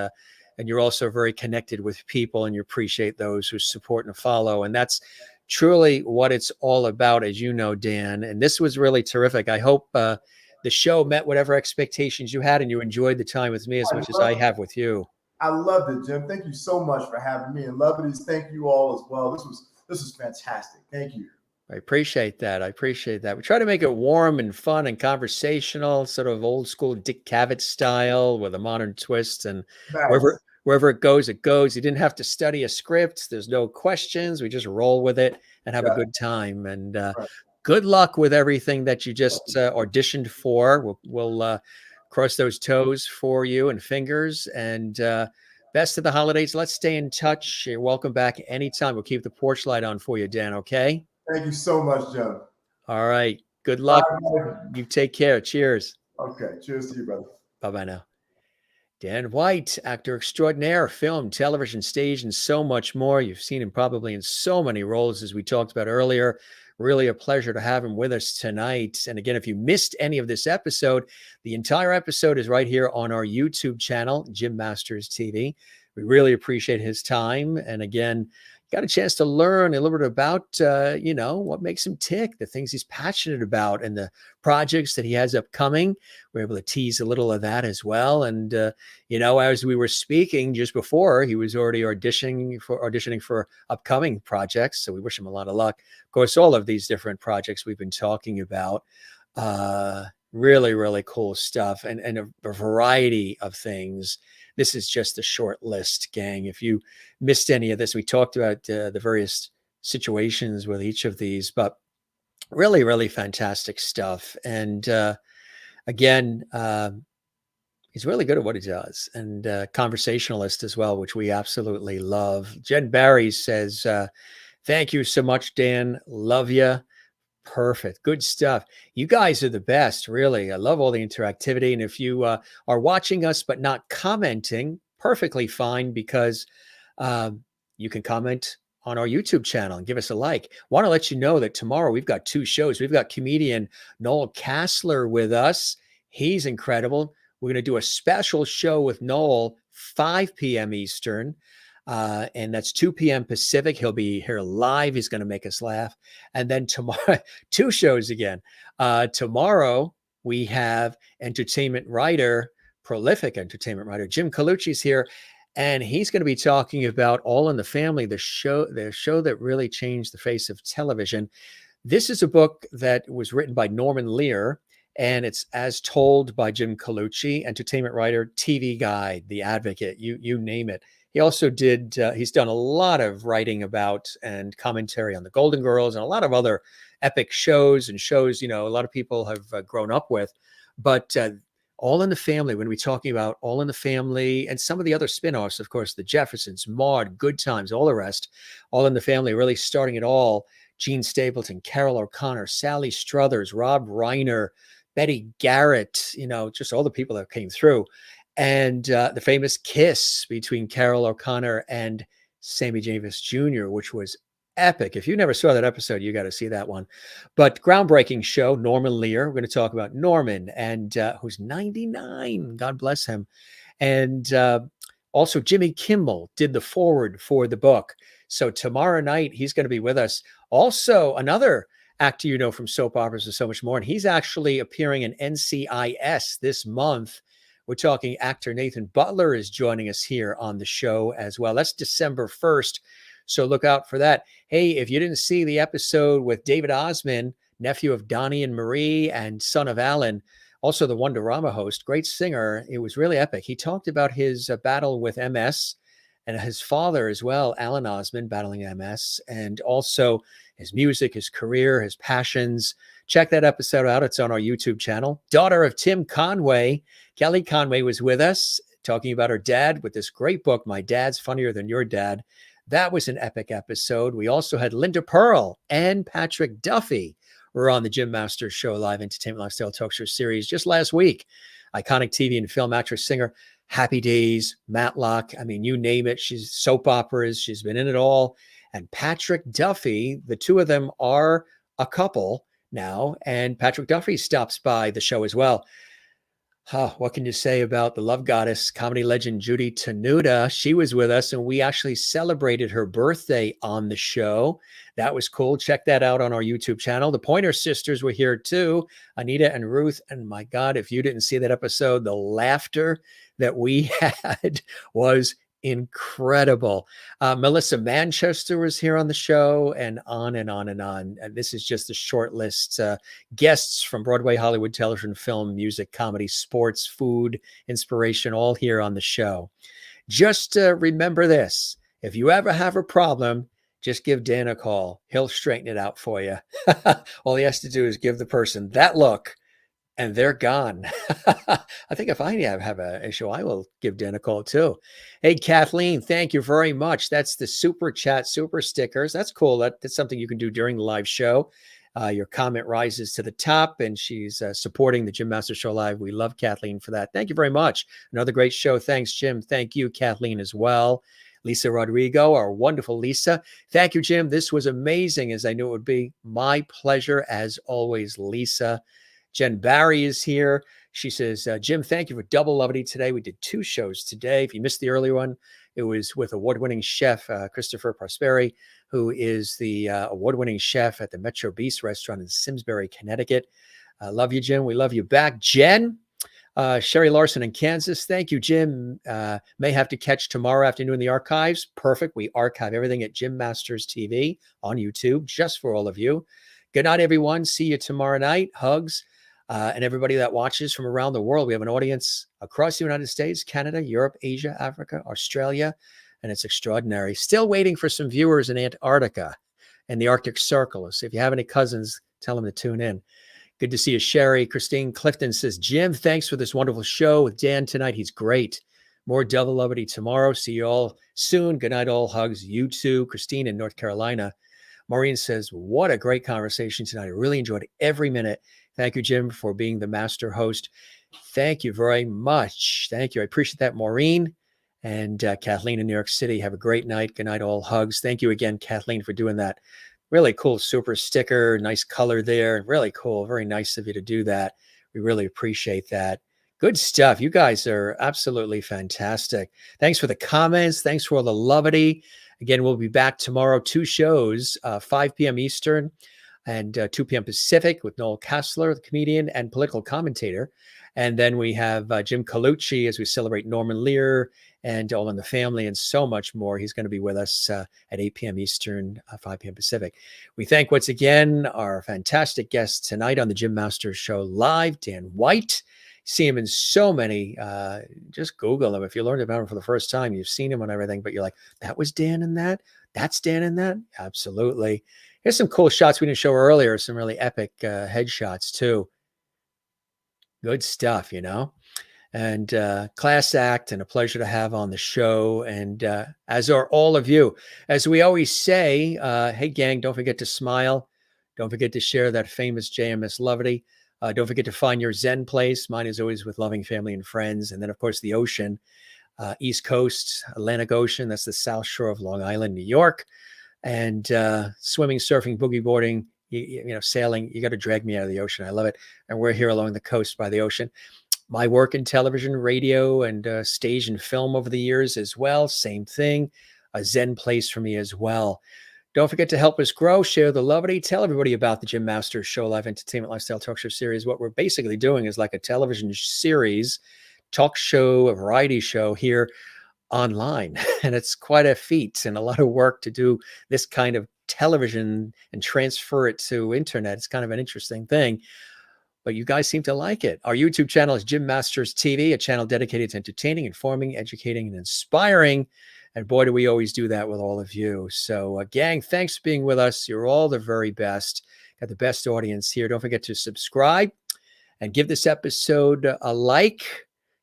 you're also very connected with people, and you appreciate those who support and follow. And that's truly what it's all about, as you know, Dan. And this was really terrific. I hope the show met whatever expectations you had, and you enjoyed the time with me as much as I have with you. I loved it, Jim. Thank you so much for having me. And Lovities, thank you all as well. This was fantastic. Thank you. I appreciate that. I appreciate that. We try to make it warm and fun and conversational, sort of old school Dick Cavett style with a modern twist. And Nice. wherever it goes, it goes. You didn't have to study a script. There's no questions. We just roll with it and have a Yeah. good time. And Right. good luck with everything that you just auditioned for. We'll cross those toes for you and fingers. And best of the holidays. Let's stay in touch. You're welcome back anytime. We'll keep the porch light on for you, Dan. Okay. Thank you so much, Jim. All right. Good Bye. luck. You take care. Cheers. Okay. Cheers to you, brother. Bye-bye now. Dan White, actor extraordinaire, film, television, stage, and so much more. You've seen him probably in so many roles, as we talked about earlier. Really a pleasure to have him with us tonight. And again, if you missed any of this episode, the entire episode is right here on our YouTube channel, Jim Masters TV. We really appreciate his time. And again, got a chance to learn a little bit about, what makes him tick, the things he's passionate about, and the projects that he has upcoming. We're able to tease a little of that as well. And, as we were speaking just before, he was already auditioning for upcoming projects. So we wish him a lot of luck. Of course, all of these different projects we've been talking about, really, really cool stuff, and a variety of things. This is just a short list, gang. If you missed any of this, we talked about the various situations with each of these, but really, really fantastic stuff. And again, he's really good at what he does, and conversationalist as well, which we absolutely love. Jen Barry says, thank you so much, Dan. Love you. Perfect. Good stuff. You guys are the best, really. I love all the interactivity. And if you are watching us but not commenting, perfectly fine, because you can comment on our YouTube channel and give us a like. Want to let you know that tomorrow we've got 2 shows. We've got comedian Noel Kassler with us. He's incredible. We're going to do a special show with Noel, 5 p.m. Eastern. And that's 2 p.m. Pacific. He'll be here live. He's going to make us laugh. And then tomorrow, 2 shows again. Tomorrow we have prolific entertainment writer, Jim Colucci's here. And he's going to be talking about All in the Family, the show that really changed the face of television. This is a book that was written by Norman Lear, and it's as told by Jim Colucci, entertainment writer, TV guide, The Advocate, you name it. He also he's done a lot of writing about and commentary on the Golden Girls and a lot of other epic shows, a lot of people have grown up with. But All in the Family, when we're talking about All in the Family and some of the other spinoffs, of course, the Jeffersons, Maude, Good Times, all the rest, All in the Family, really starting it all. Gene Stapleton, Carol O'Connor, Sally Struthers, Rob Reiner, Betty Garrett, just all the people that came through. And the famous kiss between Carol O'Connor and Sammy Davis Jr., which was epic. If you never saw that episode, you got to see that one. But groundbreaking show, Norman Lear. We're going to talk about Norman, and who's 99. God bless him. And also Jimmy Kimmel did the foreword for the book. So tomorrow night, he's going to be with us. Also, another actor from soap operas and so much more. And he's actually appearing in NCIS this month. We're talking actor Nathan Butler is joining us here on the show as well. That's December 1st. So look out for that. Hey, if you didn't see the episode with David Osmond, nephew of Donnie and Marie and son of Alan, also the Wonderama host, great singer. It was really epic. He talked about his battle with MS and his father as well, Alan Osmond, battling MS, and also his music, his career, his passions. Check that episode out. It's on our YouTube channel. Daughter of Tim Conway, Kelly Conway, was with us talking about her dad with this great book, My Dad's Funnier Than Your Dad. That was an epic episode. We also had Linda Pearl and Patrick Duffy were on the Jim Masters Show Live Entertainment Lifestyle Talk Show series just last week. Iconic TV and film actress, singer, Happy Days, Matlock. I mean, you name it. She's soap operas. She's been in it all. And Patrick Duffy, the two of them are a couple now. And Patrick Duffy stops by the show as well. What can you say about the love goddess, comedy legend Judy Tenuta? She was with us, and we actually celebrated her birthday on the show. That was cool. Check that out on our YouTube channel. The Pointer Sisters were here too, Anita and Ruth. And my God, if you didn't see that episode, the laughter that we had was Incredible. Melissa Manchester was here on the show, and on and on and on. This is just a short list. Guests from Broadway, Hollywood, television, film, music, comedy, sports, food, inspiration, all here on the show. Just remember this. If you ever have a problem, just give Dan a call. He'll straighten it out for you. All he has to do is give the person that look, and they're gone. I think if I have an issue, I will give Dan a call too. Hey, Kathleen, thank you very much. That's the super chat, super stickers. That's cool. That's something you can do during the live show. Your comment rises to the top, and she's supporting the Jim Master Show Live. We love Kathleen for that. Thank you very much. Another great show. Thanks, Jim. Thank you, Kathleen, as well. Lisa Rodrigo, our wonderful Lisa. Thank you, Jim. This was amazing, as I knew it would be. My pleasure, as always, Lisa. Jen Barry is here. She says, Jim, thank you for Double Lovely today. We did 2 shows today. If you missed the earlier one, it was with award-winning chef Christopher Prosperi, who is the award-winning chef at the Metro Beast restaurant in Simsbury, Connecticut. Love you, Jim. We love you back. Jen, Sherry Larson in Kansas. Thank you, Jim. May have to catch tomorrow afternoon in the archives. Perfect. We archive everything at Jim Masters TV on YouTube, just for all of you. Good night, everyone. See you tomorrow night. Hugs. And everybody that watches from around the world. We have an audience across the United States, Canada, Europe, Asia, Africa, Australia, and it's extraordinary. Still waiting for some viewers in Antarctica and the Arctic Circle. So if you have any cousins, tell them to tune in. Good to see you, Sherry. Christine Clifton says, Jim, thanks for this wonderful show with Dan tonight. He's great. More Double Lovely tomorrow. See you all soon. Good night, all. Hugs. You too. Christine in North Carolina. Maureen says, what a great conversation tonight. I really enjoyed every minute. Thank you, Jim, for being the master host. Thank you very much. Thank you. I appreciate that, Maureen. And Kathleen in New York City, have a great night. Good night, all. Hugs. Thank you again, Kathleen, for doing that. Really cool super sticker. Nice color there. Really cool. Very nice of you to do that. We really appreciate that. Good stuff. You guys are absolutely fantastic. Thanks for the comments. Thanks for all the lovity. Again, we'll be back tomorrow. 2 shows, 5 p.m. Eastern and 2 p.m. Pacific with Noel Kassler, the comedian and political commentator. And then we have Jim Colucci as we celebrate Norman Lear and All in the Family and so much more. He's going to be with us at 8 p.m. Eastern, 5 p.m. Pacific. We thank once again our fantastic guest tonight on the Jim Masters Show Live, Dan White. See him in so many, just Google him. If you learned about him for the first time, you've seen him on everything, but you're like, that was Dan in that? That's Dan in that? Absolutely. Here's some cool shots we didn't show earlier, some really epic headshots too. Good stuff, you know, and class act and a pleasure to have on the show. And as are all of you, as we always say, hey gang, don't forget to smile. Don't forget to share that famous JMS Lovity. Don't forget to find your Zen place. Mine is always with loving family and friends. And then, of course, the ocean, East Coast, Atlantic Ocean. That's the South Shore of Long Island, New York. And swimming, surfing, boogie boarding, you know, sailing. You got to drag me out of the ocean. I love it. And we're here along the coast by the ocean. My work in television, radio, and stage and film over the years as well. Same thing. A Zen place for me as well. Don't forget to help us grow, share the lovity, tell everybody about the Jim Masters Show Live Entertainment Lifestyle Talk Show series. What we're basically doing is like a television series, talk show, a variety show here online. And it's quite a feat and a lot of work to do this kind of television and transfer it to internet. It's kind of an interesting thing, but you guys seem to like it. Our YouTube channel is Jim Masters TV, a channel dedicated to entertaining, informing, educating, and inspiring. And boy, do we always do that with all of you. So gang, thanks for being with us. You're all the very best. Got the best audience here. Don't forget to subscribe and give this episode a like.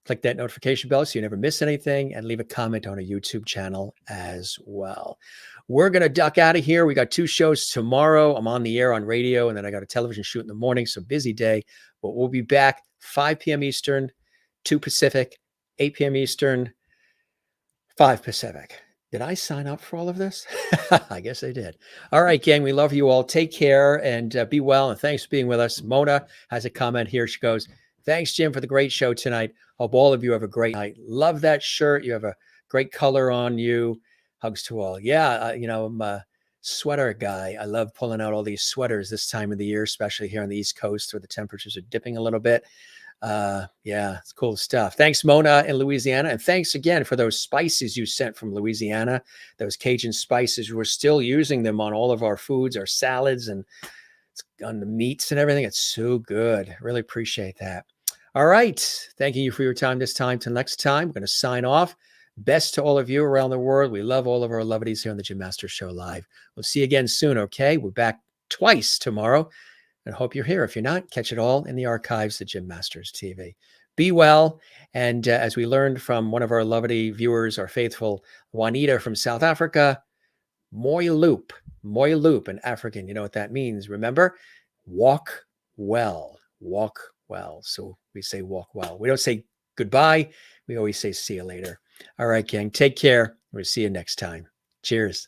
Click that notification bell so you never miss anything, and leave a comment on our YouTube channel as well. We're going to duck out of here. We got 2 shows tomorrow. I'm on the air on radio, and then I got a television shoot in the morning. So busy day, but we'll be back 5 p.m. Eastern, 2 Pacific, 8 p.m. Eastern, 5 Pacific. Did I sign up for all of this? I guess I did. All right, gang, we love you all. Take care and be well. And thanks for being with us. Mona has a comment here. She goes, thanks, Jim, for the great show tonight. Hope all of you have a great night. Love that shirt. You have a great color on you. Hugs to all. Yeah, you know, I'm a sweater guy. I love pulling out all these sweaters this time of the year, especially here on the East Coast where the temperatures are dipping a little bit. Yeah, it's cool stuff. Thanks, Mona in Louisiana. And thanks again for those spices you sent from Louisiana, those Cajun spices. We're still using them on all of our foods, our salads, and on the meats and everything. It's so good. Really appreciate that. All right. Thanking you for your time this time. Till next time, we're going to sign off. Best to all of you around the world. We love all of our lovelies here on the Jim Master Show Live. We'll see you again soon, okay? We're back twice tomorrow. And hope you're here. If you're not, catch it all in the archives of Jim Masters TV. Be well. And as we learned from one of our lovely viewers, our faithful Juanita from South Africa, Moy Loop in African. You know what that means. Remember, walk well. So we say walk well. We don't say goodbye. We always say see you later. All right, gang. Take care. We'll see you next time. Cheers.